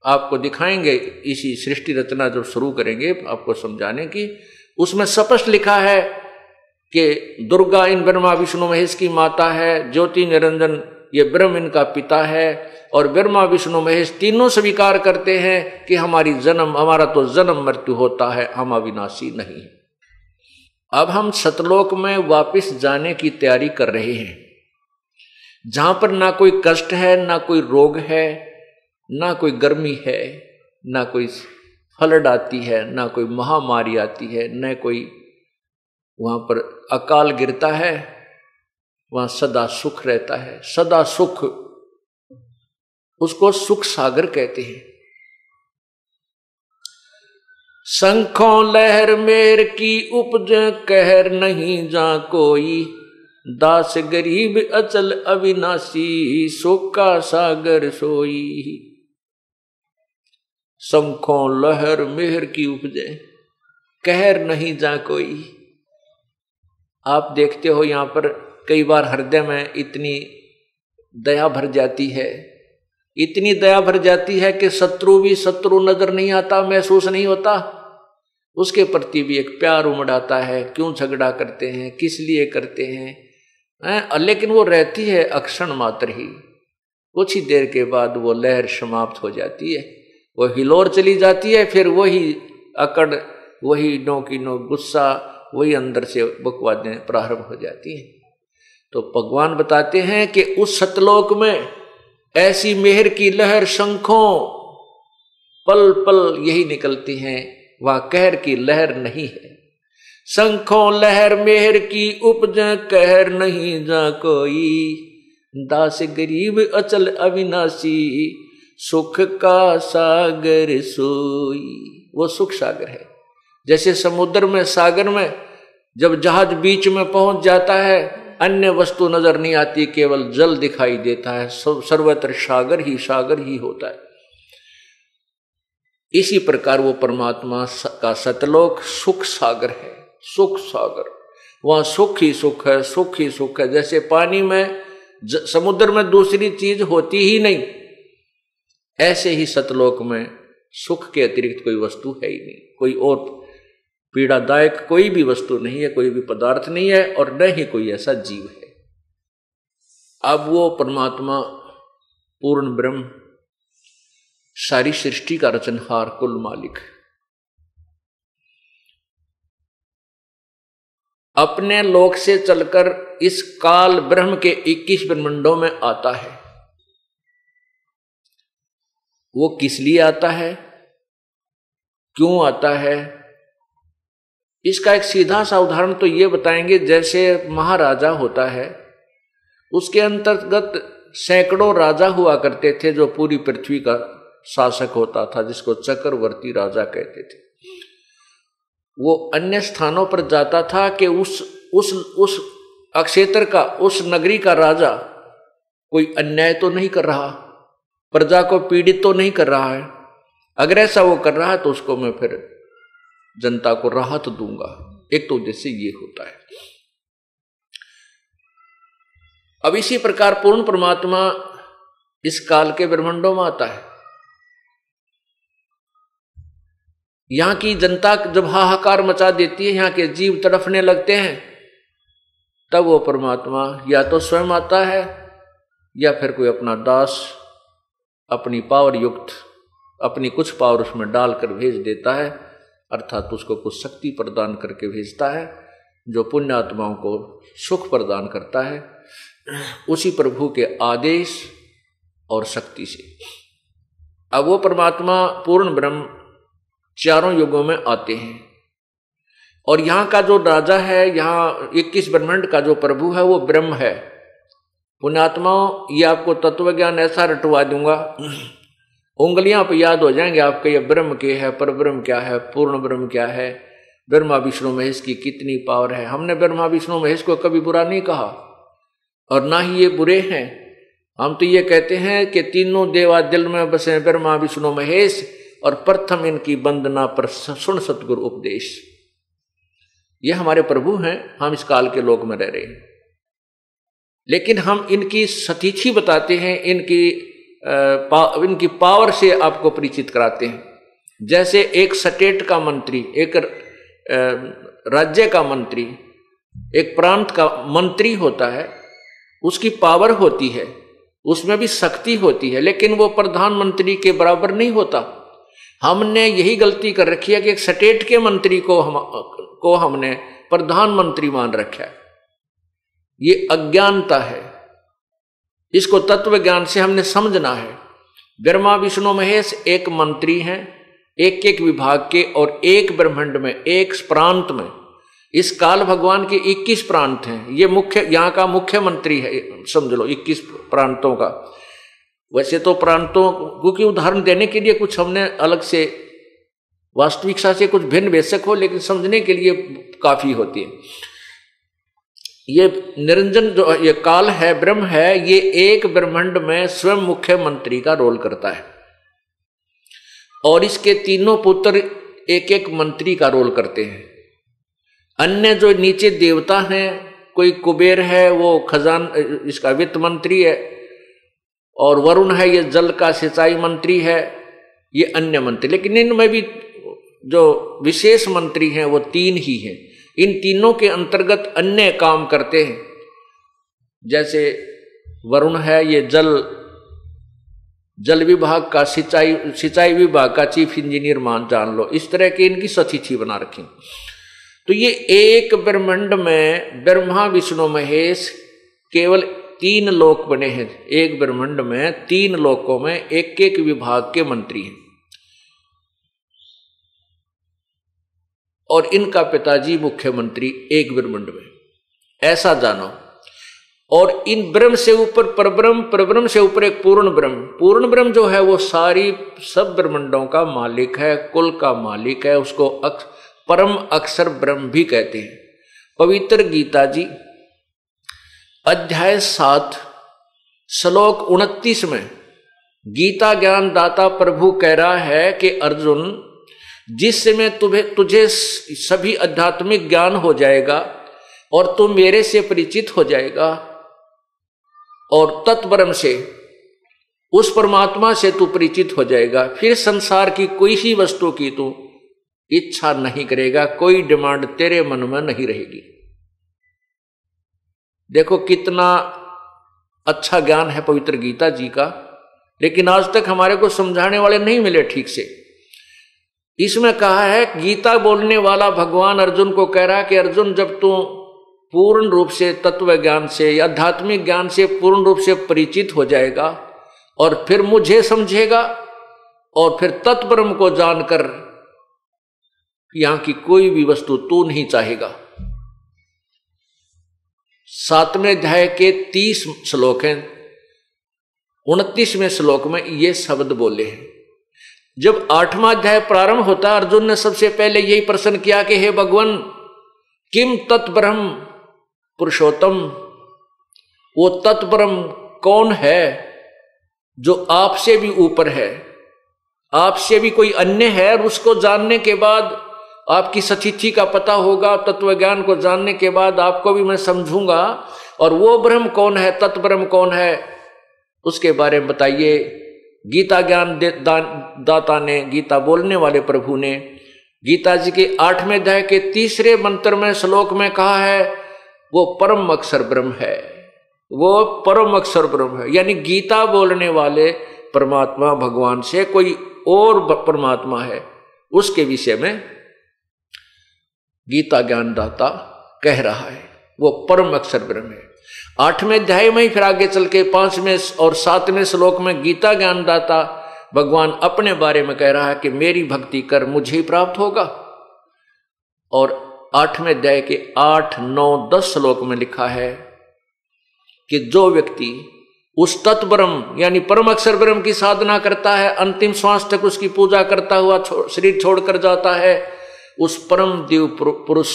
आपको दिखाएंगे, इसी सृष्टि रचना जब शुरू करेंगे आपको समझाने की, उसमें स्पष्ट लिखा है कि दुर्गा इन ब्रह्मा विष्णु महेश की माता है, ज्योति निरंजन ये ब्रह्म इनका पिता है, और ब्रह्मा विष्णु महेश तीनों स्वीकार करते हैं कि हमारा तो जन्म मृत्यु होता है, हम अविनाशी नहीं है। अब हम सतलोक में वापस जाने की तैयारी कर रहे हैं, जहां पर ना कोई कष्ट है, ना कोई रोग है, ना कोई गर्मी है, ना कोई फ्लड आती है, ना कोई महामारी आती है, न कोई वहां पर अकाल गिरता है। वहां सदा सुख रहता है, सदा सुख, उसको सुख सागर कहते हैं। शंखों लहर मेर की उपज कहर नहीं जा कोई, दास गरीब अचल अविनाशी सुख का सागर सोई। शंखों लहर मेहर की उपजे कहर नहीं जा कोई। आप देखते हो यहां पर कई बार हृदय में इतनी दया भर जाती है, इतनी दया भर जाती है कि शत्रु भी शत्रु नजर नहीं आता, महसूस नहीं होता, उसके प्रति भी एक प्यार उमड़ आता है। क्यों झगड़ा करते हैं, किस लिए करते हैं, लेकिन वो रहती है अक्षण मात्र ही, कुछ ही देर के बाद वो लहर समाप्त हो जाती है, वो हिलोर चली जाती है, फिर वही अकड़, वही नो की नो गुस्सा, वही अंदर से बकवादें प्रारंभ हो जाती हैं। तो भगवान बताते हैं कि उस सतलोक में ऐसी मेहर की लहर शंखों पल पल यही निकलती हैं, वह कहर की लहर नहीं है। शंखों लहर मेहर की उपज कहर नहीं जा कोई, दास गरीब अचल अविनाशी सुख का सागर सोई। वो सुख सागर है। जैसे समुद्र में, सागर में जब जहाज बीच में पहुंच जाता है, अन्य वस्तु नजर नहीं आती, केवल जल दिखाई देता है, सर्वत्र सागर ही होता है। इसी प्रकार वो परमात्मा का सतलोक सुख सागर है, सुख सागर, वहां सुख ही सुख है, सुख ही सुख है। जैसे पानी में, समुद्र में दूसरी चीज होती ही नहीं, ऐसे ही सतलोक में सुख के अतिरिक्त कोई वस्तु है ही नहीं, कोई और पीड़ादायक कोई भी वस्तु नहीं है, कोई भी पदार्थ नहीं है, और न ही कोई ऐसा जीव है। अब वो परमात्मा पूर्ण ब्रह्म, सारी सृष्टि का रचनहार, कुल मालिक, अपने लोक से चलकर इस काल ब्रह्म के 21 ब्रह्मंडों में आता है। वो किस लिए आता है, क्यों आता है, इसका एक सीधा सा उदाहरण तो ये बताएंगे। जैसे महाराजा होता है, उसके अंतर्गत सैकड़ों राजा हुआ करते थे, जो पूरी पृथ्वी का शासक होता था, जिसको चक्रवर्ती राजा कहते थे। वो अन्य स्थानों पर जाता था कि उस अक्षेत्र का, उस नगरी का राजा कोई अन्याय तो नहीं कर रहा, प्रजा को पीड़ित तो नहीं कर रहा है। अगर ऐसा वो कर रहा है तो उसको मैं फिर जनता को राहत दूंगा। एक तो उद्देश्य ये होता है। अब इसी प्रकार पूर्ण परमात्मा इस काल के ब्रह्मांडों में आता है। यहां की जनता जब हाहाकार मचा देती है, यहां के जीव तड़फने लगते हैं, तब वो परमात्मा या तो स्वयं आता है या फिर कोई अपना दास अपनी पावर युक्त अपनी कुछ पावर उसमें डालकर भेज देता है, अर्थात उसको कुछ शक्ति प्रदान करके भेजता है जो पुण्यात्माओं को सुख प्रदान करता है उसी प्रभु के आदेश और शक्ति से। अब वो परमात्मा पूर्ण ब्रह्म चारों युगों में आते हैं और यहाँ का जो राजा है, यहाँ 21 ब्रह्मांड का जो प्रभु है वो ब्रह्म है। पुण्यात्माओं, ये आपको तत्व ज्ञान ऐसा रटवा दूंगा, उंगलियां पे याद हो जाएंगे आपके, ये ब्रह्म के है, पर ब्रह्म क्या है, पूर्ण ब्रह्म क्या है, ब्रह्मा विष्णु महेश की कितनी पावर है। हमने ब्रह्मा विष्णु महेश को कभी बुरा नहीं कहा और ना ही ये बुरे हैं। हम तो ये कहते हैं कि तीनों देवा दिल में बसे ब्रह्मा विष्णु महेश और प्रथम इनकी वंदना पर सुन सतगुरु उपदेश। ये हमारे प्रभु हैं, हम इस काल के लोक में रह रहे हैं, लेकिन हम इनकी सतीथि बताते हैं, इनकी पावर से आपको परिचित कराते हैं। जैसे एक स्टेट का मंत्री, एक राज्य का मंत्री, एक प्रांत का मंत्री होता है, उसकी पावर होती है, उसमें भी शक्ति होती है, लेकिन वो प्रधानमंत्री के बराबर नहीं होता। हमने यही गलती कर रखी है कि एक स्टेट के मंत्री को हमने प्रधानमंत्री मान रखा है। ये अज्ञानता है, इसको तत्व ज्ञान से हमने समझना है। ब्रह्मा विष्णु महेश एक मंत्री हैं, एक एक विभाग के और एक ब्रह्मांड में, एक प्रांत में। इस काल भगवान के 21 प्रांत हैं, ये मुख्य यहाँ का मुख्यमंत्री है, समझ लो 21 प्रांतों का। वैसे तो प्रांतों क्योंकि उदाहरण देने के लिए कुछ हमने अलग से वास्तविकता से कुछ भिन्न बेशक हो, लेकिन समझने के लिए काफी होती है। ये निरंजन जो ये काल है, ब्रह्म है, ये एक ब्रह्मांड में स्वयं मुख्यमंत्री का रोल करता है और इसके तीनों पुत्र एक एक मंत्री का रोल करते हैं। अन्य जो नीचे देवता हैं, कोई कुबेर है वो खजान इसका वित्त मंत्री है, और वरुण है ये जल का सिंचाई मंत्री है, ये अन्य मंत्री। लेकिन इनमें भी जो विशेष मंत्री हैं वो 3 ही हैं। इन तीनों के अंतर्गत अन्य काम करते हैं। जैसे वरुण है ये जल विभाग का, सिंचाई विभाग का चीफ इंजीनियर जान लो, इस तरह की इनकी सतिथि बना रखी। तो ये एक ब्रह्मांड में ब्रह्मा विष्णु महेश केवल 3 लोक बने हैं। एक ब्रह्मांड में 3 लोकों में एक एक विभाग के मंत्री हैं और इनका पिताजी मुख्यमंत्री एक ब्रह्मांड में, ऐसा जानो। और इन ब्रह्म से ऊपर परब्रह्म, परब्रह्म से ऊपर एक पूर्ण ब्रह्म जो है वो सब ब्रह्मांडों का मालिक है, कुल का मालिक है। उसको परम अक्षर ब्रह्म भी कहते हैं। पवित्र गीता जी अध्याय 7 श्लोक 29 में गीता ज्ञान दाता प्रभु कह रहा है कि अर्जुन, जिस समय तुझे सभी आध्यात्मिक ज्ञान हो जाएगा और तू मेरे से परिचित हो जाएगा और तत्ब्रह्म से, उस परमात्मा से तू परिचित हो जाएगा, फिर संसार की कोई सी वस्तु की तू इच्छा नहीं करेगा, कोई डिमांड तेरे मन में नहीं रहेगी। देखो कितना अच्छा ज्ञान है पवित्र गीता जी का, लेकिन आज तक हमारे को समझाने वाले नहीं मिले ठीक से। इसमें कहा है, गीता बोलने वाला भगवान अर्जुन को कह रहा है कि अर्जुन, जब तू पूर्ण रूप से तत्व ज्ञान से या आध्यात्मिक ज्ञान से पूर्ण रूप से परिचित हो जाएगा और फिर मुझे समझेगा और फिर तत्ब्रह्म को जानकर यहां की कोई भी वस्तु तू नहीं चाहेगा। 7वें अध्याय के 30 श्लोक हैं, 29वें श्लोक में ये शब्द बोले हैं। जब 8वां अध्याय प्रारंभ होता, अर्जुन ने सबसे पहले यही प्रश्न किया कि हे भगवान, किम तत्ब्रह्म पुरुषोत्तम, वो तत्ब्रह्म कौन है जो आपसे भी ऊपर है, आपसे भी कोई अन्य है, और उसको जानने के बाद आपकी सतिथि का पता होगा, तत्व ज्ञान को जानने के बाद आपको भी मैं समझूंगा, और वो ब्रह्म कौन है, तत्ब्रह्म कौन है, उसके बारे में बताइए। गीता ज्ञान दाता ने, गीता बोलने वाले प्रभु ने गीता जी के 8वें अध्याय के 3 मंत्र में श्लोक में कहा है, वो परम अक्षर ब्रह्म है, वो परम अक्षर ब्रह्म है। यानी गीता बोलने वाले परमात्मा भगवान से कोई और परमात्मा है, उसके विषय में गीता ज्ञानदाता कह रहा है, वो परम अक्षर ब्रह्म है। 8वें अध्याय में ही फिर आगे चल के 5वें और 7वें श्लोक में गीता ज्ञानदाता भगवान अपने बारे में कह रहा है कि मेरी भक्ति कर, मुझे ही प्राप्त होगा। और 8वें अध्याय के 8, 9, 10 श्लोक में लिखा है कि जो व्यक्ति उस तत्व ब्रह्म यानी परम अक्षर ब्रह्म की साधना करता है, अंतिम श्वास तक उसकी पूजा करता हुआ शरीर छोड़कर जाता है, उस परम दिव्य पुरुष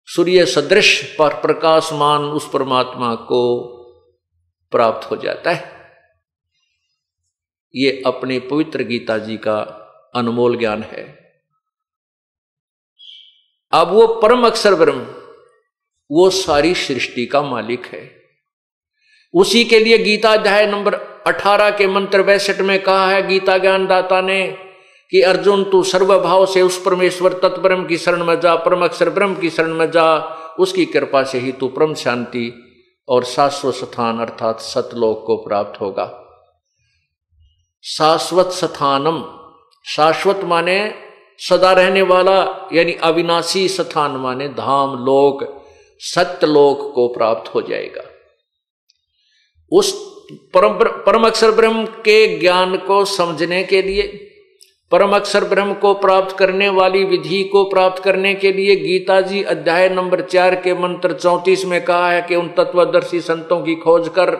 सूर्य सदृश पर प्रकाशमान उस परमात्मा को प्राप्त हो जाता है। ये अपनी पवित्र गीता जी का अनमोल ज्ञान है। अब वो परम अक्षर ब्रह्म वो सारी सृष्टि का मालिक है। उसी के लिए गीता अध्याय नंबर 18 के मंत्र 62 में कहा है गीता ज्ञानदाता ने कि अर्जुन तू सर्वभाव से उस परमेश्वर तत्व ब्रह्म की शरण में जा, परम अक्षर ब्रह्म की शरण में जा, उसकी कृपा से ही तू परम शांति और शाश्वत स्थान अर्थात सतलोक को प्राप्त होगा। शाश्वत स्थानम, शाश्वत माने सदा रहने वाला यानी अविनाशी, स्थान माने धाम, लोक, सत्यलोक को प्राप्त हो जाएगा। उस परम अक्षर ब्रह्म के ज्ञान को समझने के लिए, परम अक्षर ब्रह्म को प्राप्त करने वाली विधि को प्राप्त करने के लिए गीता जी अध्याय नंबर 4 के मंत्र 34 में कहा है कि उन तत्वदर्शी संतों की खोज कर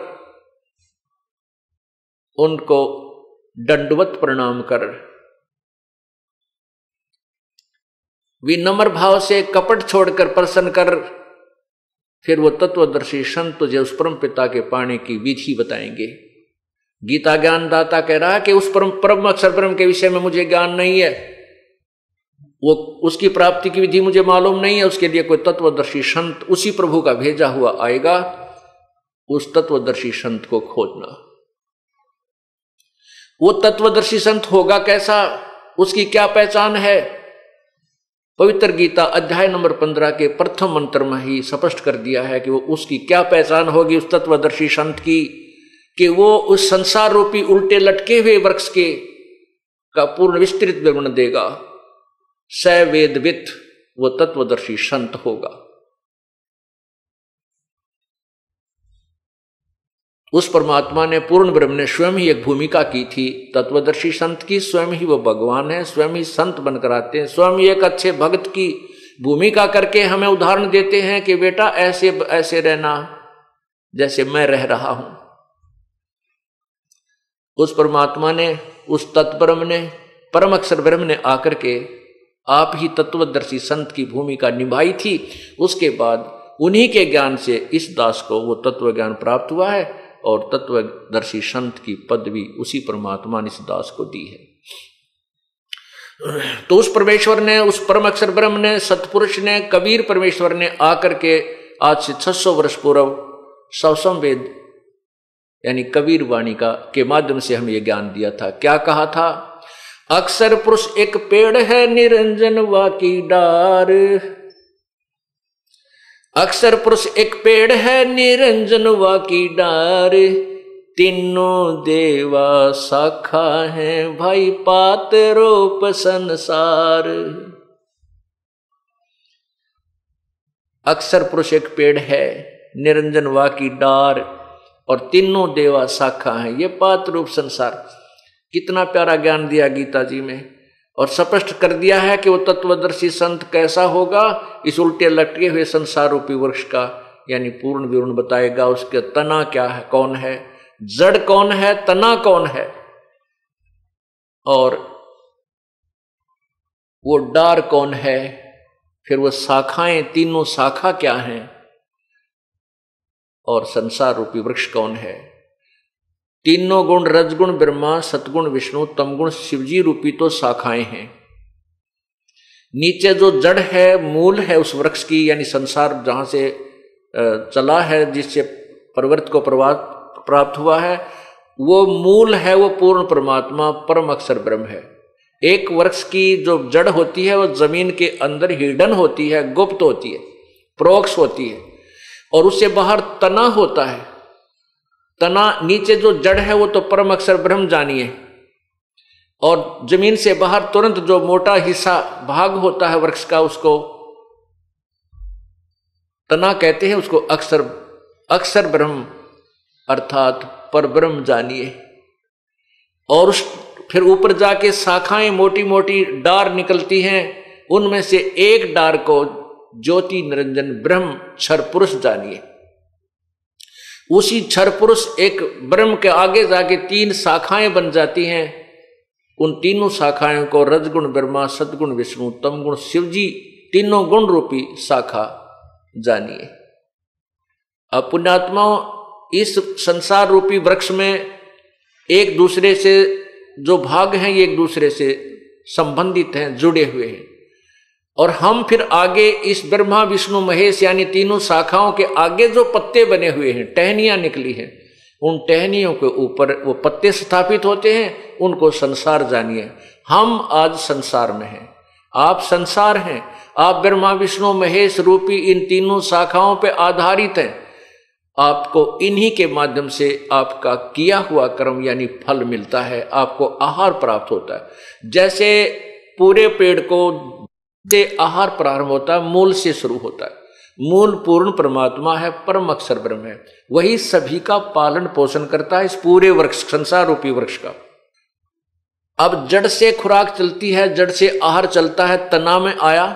उनको दंडवत प्रणाम कर, विनम्र भाव से कपट छोड़कर प्रसन्न कर, फिर वो तत्वदर्शी संत तुझे उस परम पिता के पाने की विधि बताएंगे। गीता ज्ञानदाता कह रहा है कि उस परम अक्षर ब्रह्म के विषय में मुझे ज्ञान नहीं है, वो उसकी प्राप्ति की विधि मुझे मालूम नहीं है, उसके लिए कोई तत्वदर्शी संत उसी प्रभु का भेजा हुआ आएगा, उस तत्वदर्शी संत को खोजना। वो तत्वदर्शी संत होगा कैसा, उसकी क्या पहचान है? पवित्र गीता अध्याय नंबर 15 के प्रथम मंत्र में ही स्पष्ट कर दिया है कि वो उसकी क्या पहचान होगी उस तत्वदर्शी संत की, कि वो उस संसार रूपी उल्टे लटके हुए वृक्ष के का पूर्ण विस्तृत विवरण देगा। स वेदवित वो तत्वदर्शी संत होगा। उस परमात्मा ने, पूर्ण ब्रह्म ने स्वयं ही एक भूमिका की थी तत्वदर्शी संत की, स्वयं ही वो भगवान है, स्वयं ही संत बनकर आते हैं, स्वयं ही एक अच्छे भक्त की भूमिका करके हमें उदाहरण देते हैं कि बेटा ऐसे ऐसे रहना जैसे मैं रह रहा हूं। उस परमात्मा ने, उस तत्ब्रह्म ने, परम अक्षर ब्रह्म ने आकर के आप ही तत्वदर्शी संत की भूमिका निभाई थी। उसके बाद उन्हीं के ज्ञान से इस दास को वो तत्व ज्ञान प्राप्त हुआ है और तत्वदर्शी संत की पदवी उसी परमात्मा ने इस दास को दी है। तो उस परमेश्वर ने, उस परम अक्षर ब्रह्म ने, सतपुरुष ने, कबीर परमेश्वर ने आकर के आज से 600 वर्ष पूर्व सवसम वेद यानी कबीर वाणी का के माध्यम से हमें यह ज्ञान दिया था। क्या कहा था? अक्षर पुरुष एक पेड़ है निरंजन वा की डार, अक्षर पुरुष एक पेड़ है निरंजन वा की डार, तीनों देवा शाखा है भाई पात रूप संसार। अक्षर पुरुष एक पेड़ है, निरंजन वा की डार और तीनों देवा शाखा है, ये पात रूप संसार। कितना प्यारा ज्ञान दिया गीता जी में, और स्पष्ट कर दिया है कि वो तत्वदर्शी संत कैसा होगा। इस उल्टे लटके हुए संसार रूपी वृक्ष का यानी पूर्ण विवरण बताएगा। उसके तना क्या है, कौन है, जड़ कौन है, तना कौन है, और वो डार कौन है, फिर वो शाखाएं, तीनों शाखा क्या हैं, और संसार रूपी वृक्ष कौन है। तीनों गुण, रजगुण ब्रह्मा, सतगुण विष्णु, तमगुण शिवजी रूपी तो शाखाएं हैं। नीचे जो जड़ है, मूल है उस वृक्ष की, यानी संसार जहां से चला है, जिससे प्रवृत्त को प्राप्त हुआ है, वो मूल है, वो पूर्ण परमात्मा परम अक्षर ब्रह्म है। एक वृक्ष की जो जड़ होती है वो जमीन के अंदर हिडन होती है, गुप्त होती है, प्रोक्ष होती है, और उससे बाहर तना होता है। तना नीचे जो जड़ है वो तो परम अक्षर ब्रह्म जानिए, और जमीन से बाहर तुरंत जो मोटा हिस्सा भाग होता है वृक्ष का, उसको तना कहते हैं, उसको अक्षर ब्रह्म अर्थात पर ब्रह्म जानिए। और फिर ऊपर जाके शाखाएं मोटी मोटी डार निकलती हैं, उनमें से एक डार को ज्योति निरंजन ब्रह्म क्षर पुरुष जानिए। उसी क्षर पुरुष एक ब्रह्म के आगे जाके 3 शाखाएं बन जाती हैं। उन तीनों शाखाओं को रजगुण ब्रह्मा, सदगुण विष्णु, तमगुण शिवजी, तीनों गुण रूपी शाखा जानिए। अब पुण्यात्माओं, इस संसार रूपी वृक्ष में एक दूसरे से जो भाग हैं ये एक दूसरे से संबंधित हैं, जुड़े हुए हैं। और हम फिर आगे इस ब्रह्मा विष्णु महेश यानी तीनों शाखाओं के आगे जो पत्ते बने हुए हैं, टहनियां निकली हैं, उन टहनियों के ऊपर वो पत्ते स्थापित होते हैं, उनको संसार जानिए। हम आज संसार में हैं, आप संसार हैं, आप ब्रह्मा विष्णु महेश रूपी इन तीनों शाखाओं पे आधारित हैं। आपको इन्हीं के माध्यम से आपका किया हुआ कर्म यानी फल मिलता है, आपको आहार प्राप्त होता है। जैसे पूरे पेड़ को से आहार प्रारंभ होता है, मूल से शुरू होता है। मूल पूर्ण परमात्मा है, परम अक्षर ब्रह्म है, वही सभी का पालन पोषण करता है इस पूरे वृक्ष, संसार रूपी वृक्ष का। अब जड़ से खुराक चलती है, जड़ से आहार चलता है, तना में आया,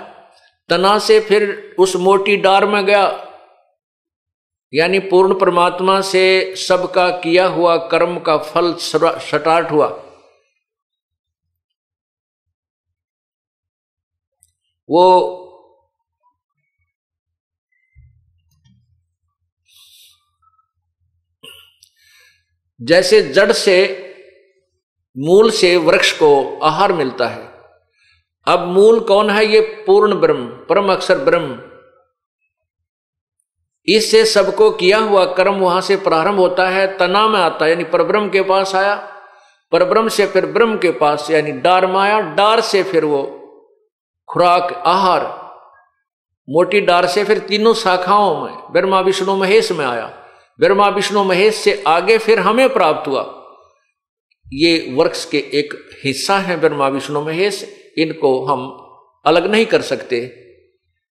तना से फिर उस मोटी डार में गया, यानी पूर्ण परमात्मा से सबका किया हुआ कर्म का फल स्टार्ट हुआ। वो जैसे जड़ से मूल से वृक्ष को आहार मिलता है। अब मूल कौन है? ये पूर्ण ब्रह्म, परम अक्षर ब्रह्म। इससे सबको किया हुआ कर्म वहां से प्रारंभ होता है, तना में आता है यानी परब्रह्म के पास आया, परब्रह्म से फिर ब्रह्म के पास यानी डार में आया, डार से फिर वो खुराक आहार, मोटी डार से फिर तीनों शाखाओं में ब्रह्मा विष्णु महेश में आया, ब्रह्मा विष्णु महेश से आगे फिर हमें प्राप्त हुआ। ये वृक्ष के एक हिस्सा है ब्रह्मा विष्णु महेश, इनको हम अलग नहीं कर सकते,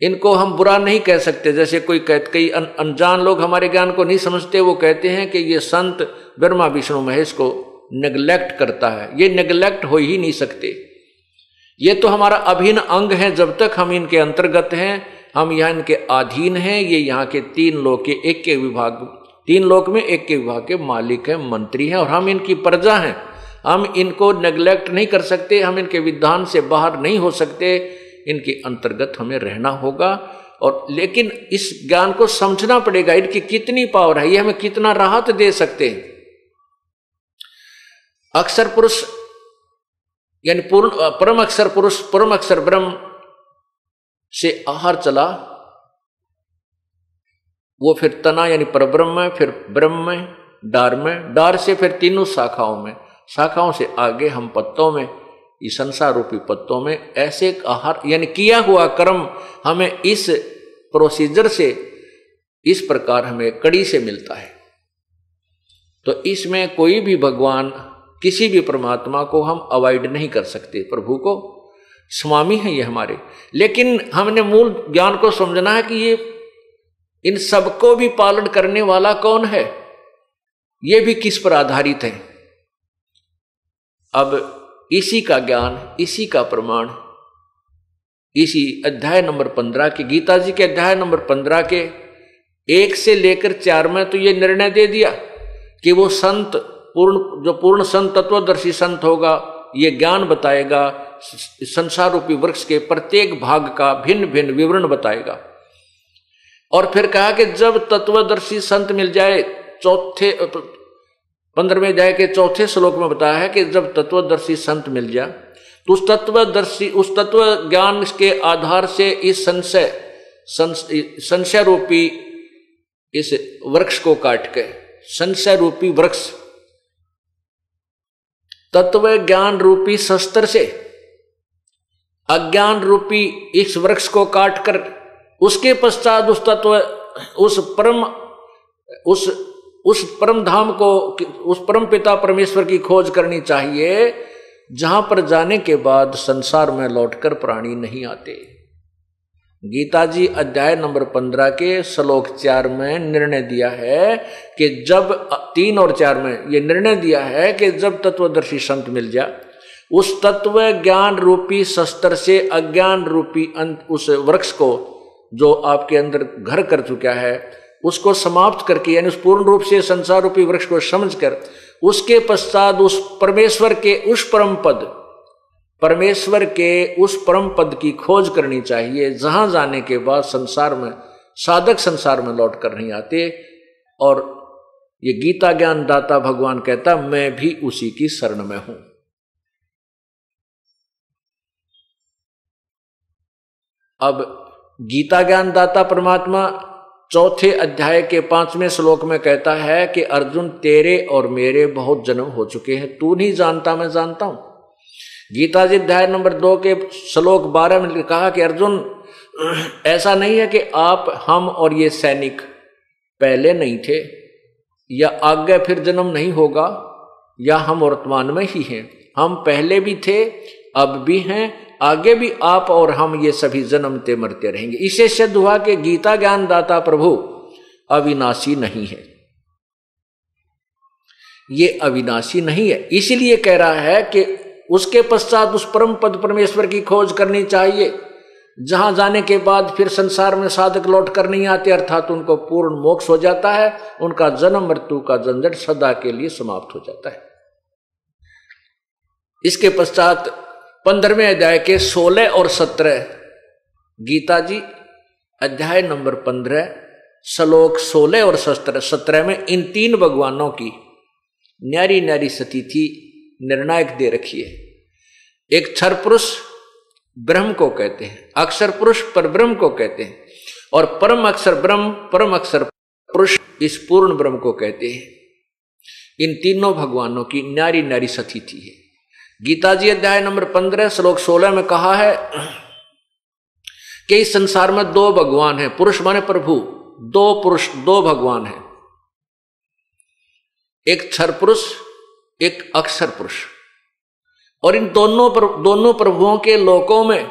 इनको हम बुरा नहीं कह सकते। जैसे कई अनजान लोग हमारे ज्ञान को नहीं समझते, वो कहते हैं कि ये संत ब्रह्मा विष्णु महेश को नेग्लेक्ट करता है। ये नेग्लेक्ट हो ही नहीं सकते, ये तो हमारा अभिन्न अंग है। जब तक हम इनके अंतर्गत हैं, हम यहाँ इनके अधीन हैं। ये यहाँ के 3 लोक के एक के विभाग, 3 लोक में एक के विभाग के मालिक हैं, मंत्री हैं, और हम इनकी प्रजा हैं। हम इनको नेग्लेक्ट नहीं कर सकते, हम इनके विधान से बाहर नहीं हो सकते, इनके अंतर्गत हमें रहना होगा। और लेकिन इस ज्ञान को समझना पड़ेगा, इनकी कितनी पावर है, ये हमें कितना राहत दे सकते हैं। अक्षर पुरुष यानी परम अक्षर पुरुष, परम अक्षर ब्रह्म से आहार चला, वो फिर तना यानी परब्रह्म में, फिर ब्रह्म में, डार में, डार से फिर तीनों शाखाओं में, शाखाओं से आगे हम पत्तों में, इस संसार रूपी पत्तों में ऐसे आहार यानी किया हुआ कर्म हमें इस प्रोसीजर से, इस प्रकार हमें कड़ी से मिलता है। तो इसमें कोई भी भगवान, किसी भी परमात्मा को हम अवॉइड नहीं कर सकते। प्रभु को स्वामी है ये हमारे, लेकिन हमने मूल ज्ञान को समझना है कि ये इन सबको भी पालन करने वाला कौन है, ये भी किस पर आधारित है। अब इसी का ज्ञान, इसी का प्रमाण इसी अध्याय नंबर 15 के, गीता जी के अध्याय नंबर 15 के 1 से लेकर 4 में तो ये निर्णय दे दिया कि वो संत जो पूर्ण संत, तत्वदर्शी संत होगा, ये ज्ञान बताएगा, संसार रूपी वृक्ष के प्रत्येक भाग का भिन्न भिन्न विवरण बताएगा। और फिर कहा कि जब तत्वदर्शी संत मिल जाए, 15वें अध्याय के 4थे श्लोक में बताया है कि जब तत्वदर्शी संत मिल जाए तो उस तत्व ज्ञान के आधार से इस संशय रूपी इस वृक्ष को काट के, संशय रूपी वृक्ष तत्व ज्ञान रूपी शस्त्र से अज्ञान रूपी इस वृक्ष को काटकर उसके पश्चात उस तत्व उस परम धाम को, उस परम पिता परमेश्वर की खोज करनी चाहिए, जहां पर जाने के बाद संसार में लौटकर प्राणी नहीं आते। गीता जी अध्याय नंबर 15 के श्लोक 4 में निर्णय दिया है कि जब 3 और 4 में ये निर्णय दिया है कि जब तत्वदर्शी संत मिल जाए, उस तत्व ज्ञान रूपी शस्त्र से अज्ञान रूपी उस वृक्ष को जो आपके अंदर घर कर चुका है उसको समाप्त करके, यानी उस पूर्ण रूप से संसार रूपी वृक्ष को समझकर, उसके पश्चात उस परमेश्वर के उस परम पद, परमेश्वर के उस परम पद की खोज करनी चाहिए, जहां जाने के बाद संसार में साधक संसार में लौट कर नहीं आते। और ये गीता ज्ञान दाता भगवान कहता मैं भी उसी की शरण में हूं। अब गीता ज्ञान दाता परमात्मा 4 अध्याय के 5वें श्लोक में कहता है कि अर्जुन तेरे और मेरे बहुत जन्म हो चुके हैं, तू नहीं जानता मैं जानता हूं। गीता जी अध्याय नंबर 2 के श्लोक 12 में कहा कि अर्जुन ऐसा नहीं है कि आप, हम और ये सैनिक पहले नहीं थे, या आगे फिर जन्म नहीं होगा, या हम वर्तमान में ही हैं। हम पहले भी थे, अब भी हैं, आगे भी आप और हम ये सभी जन्मते मरते रहेंगे। इसे सिद्ध हुआ कि गीता ज्ञान दाता प्रभु अविनाशी नहीं है, ये अविनाशी नहीं है। इसीलिए कह रहा है कि उसके पश्चात उस परम पद परमेश्वर की खोज करनी चाहिए, जहां जाने के बाद फिर संसार में साधक लौट कर नहीं आते, अर्थात उनको पूर्ण मोक्ष हो जाता है, उनका जन्म मृत्यु का झंझट सदा के लिए समाप्त हो जाता है। इसके पश्चात 15वें अध्याय के 16 और 17, गीता जी अध्याय नंबर 15 श्लोक 16 और 17 में इन 3 भगवानों की न्यारी न्यारी स्थिति निर्णायक दे रखी है। एक क्षर पुरुष ब्रह्म को कहते हैं, अक्षर पुरुष पर ब्रह्म को कहते हैं, और परम अक्षर ब्रह्म, परम अक्षर पुरुष इस पूर्ण ब्रह्म को कहते हैं। इन तीनों भगवानों की न्यारी न्यारी स्थिति है। गीता जी अध्याय नंबर 15 श्लोक 16 में कहा है कि इस संसार में 2 भगवान हैं, पुरुष माने प्रभु, 2 पुरुष 2 भगवान हैं, एक क्षर पुरुष एक अक्षर पुरुष। और इन दोनों प्रभुओं के लोकों में,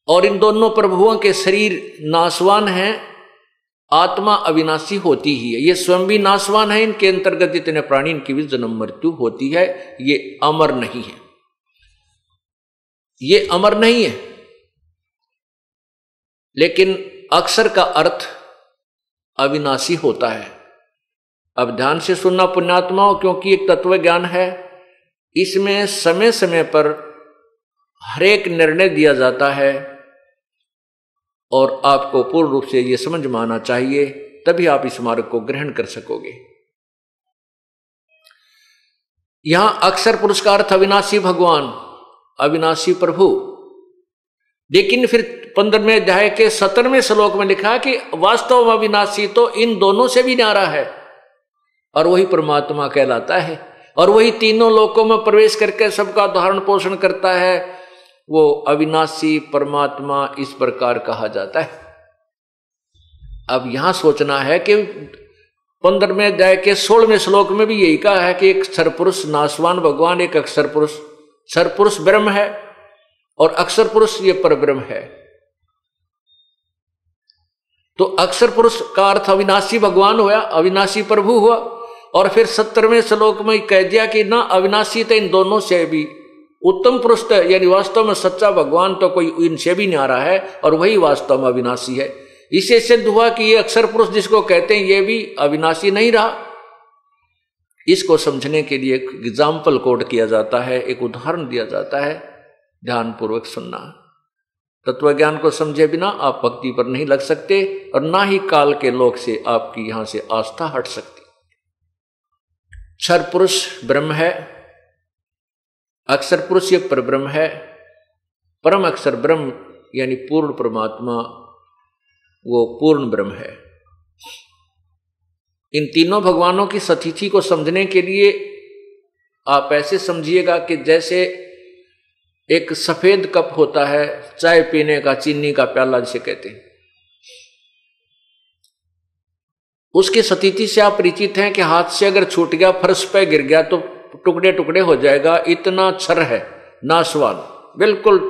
और इन दोनों प्रभुओं के शरीर नाशवान हैं, आत्मा अविनाशी होती ही है, ये स्वयं भी नाशवान है, इनके अंतर्गत जितने प्राणी इनकी भी जन्म मृत्यु होती है, ये अमर नहीं है, ये अमर नहीं है। लेकिन अक्षर का अर्थ अविनाशी होता है। अब ध्यान से सुनना पुण्यात्माओं, क्योंकि एक तत्व ज्ञान है, इसमें समय समय पर हर एक निर्णय दिया जाता है, और आपको पूर्ण रूप से यह समझ में आना चाहिए, तभी आप इस मार्ग को ग्रहण कर सकोगे। यहां अक्षर पुरुष का अर्थ अविनाशी भगवान, अविनाशी प्रभु। लेकिन फिर 15वें अध्याय के 17वें श्लोक में लिखा कि वास्तव में अविनाशी तो इन दोनों से भी न्यारा है, और वही परमात्मा कहलाता है, और वही तीनों लोकों में प्रवेश करके सबका धारण पोषण करता है, वो अविनाशी परमात्मा इस प्रकार कहा जाता है। अब यहां सोचना है कि 15वें अध्याय के 16वें श्लोक में भी यही कहा है कि एक क्षर पुरुष नाशवान भगवान, एक अक्षर पुरुष, क्षर पुरुष ब्रह्म है और अक्षर पुरुष ये परब्रह्म है। तो अक्षर पुरुष का अर्थ अविनाशी भगवान हुआ, अविनाशी प्रभु हुआ। और फिर 17वें श्लोक में कह दिया कि ना अविनाशी तो इन दोनों से भी उत्तम पुरुष, यानी वास्तव में सच्चा भगवान तो कोई इनसे भी न्यारा है, और वही वास्तव में अविनाशी है। इसे सिद्ध हुआ कि ये अक्षर पुरुष जिसको कहते हैं ये भी अविनाशी नहीं रहा। इसको समझने के लिए एक एग्जाम्पल कोट किया जाता है, एक उदाहरण दिया जाता है, ध्यानपूर्वक सुनना। तत्व ज्ञान को समझे बिना आप भक्ति पर नहीं लग सकते, और ना ही काल के लोक से आपकी यहां से आस्था हट सकती। क्षर पुरुष ब्रह्म है, अक्षर पुरुष ये परब्रह्म है, परम अक्षर ब्रह्म यानी पूर्ण परमात्मा वो पूर्ण ब्रह्म है। इन तीनों भगवानों की स्थिति को समझने के लिए आप ऐसे समझिएगा कि जैसे एक सफेद कप होता है, चाय पीने का, चीनी का प्याला जिसे कहते हैं, उसकी स्थिति से आप परिचित हैं कि हाथ से अगर छूट गया, फर्श पे गिर गया तो टुकड़े टुकड़े हो जाएगा, इतना छर है, नाशवान, बिल्कुल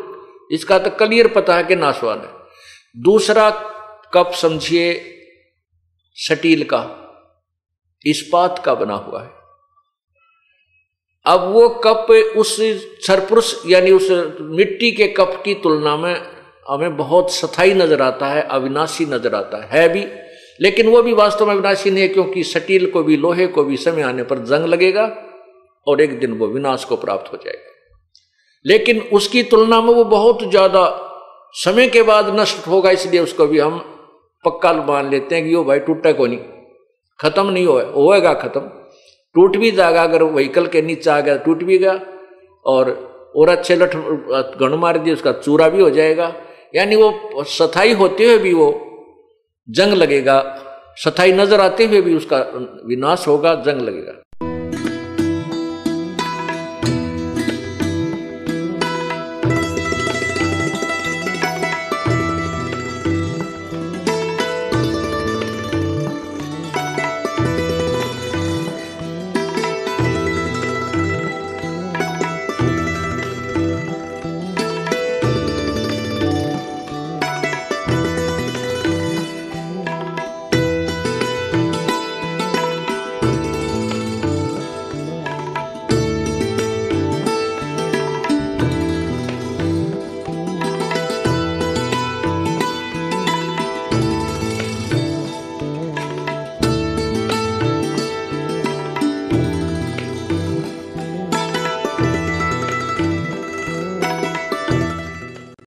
इसका तो क्लियर पता है कि नाशवान है। दूसरा कप समझिए स्टील का, इस्पात का बना हुआ है। अब वो कप उस सरपुरुष यानी उस मिट्टी के कप की तुलना में हमें बहुत स्थायी नजर आता है, अविनाशी नजर आता है भी, लेकिन वो भी वास्तव में अविनाशी नहीं है, क्योंकि स्टील को भी, लोहे को भी समय आने पर जंग लगेगा और एक दिन वो विनाश को प्राप्त हो जाएगा। लेकिन उसकी तुलना में वो बहुत ज्यादा समय के बाद नष्ट होगा, इसलिए उसको भी हम पक्का मान लेते हैं कि यो भाई टूटा को नहीं, खत्म नहीं होएगा, खत्म टूट भी जाएगा, अगर व्हीकल के नीचे आ गया टूट भी गया, और अच्छे लठ गण मार दिए उसका चूरा भी हो जाएगा। यानी वो स्थायी होते हुए भी वो जंग लगेगा, स्थायी नजर आते हुए भी उसका विनाश होगा, जंग लगेगा।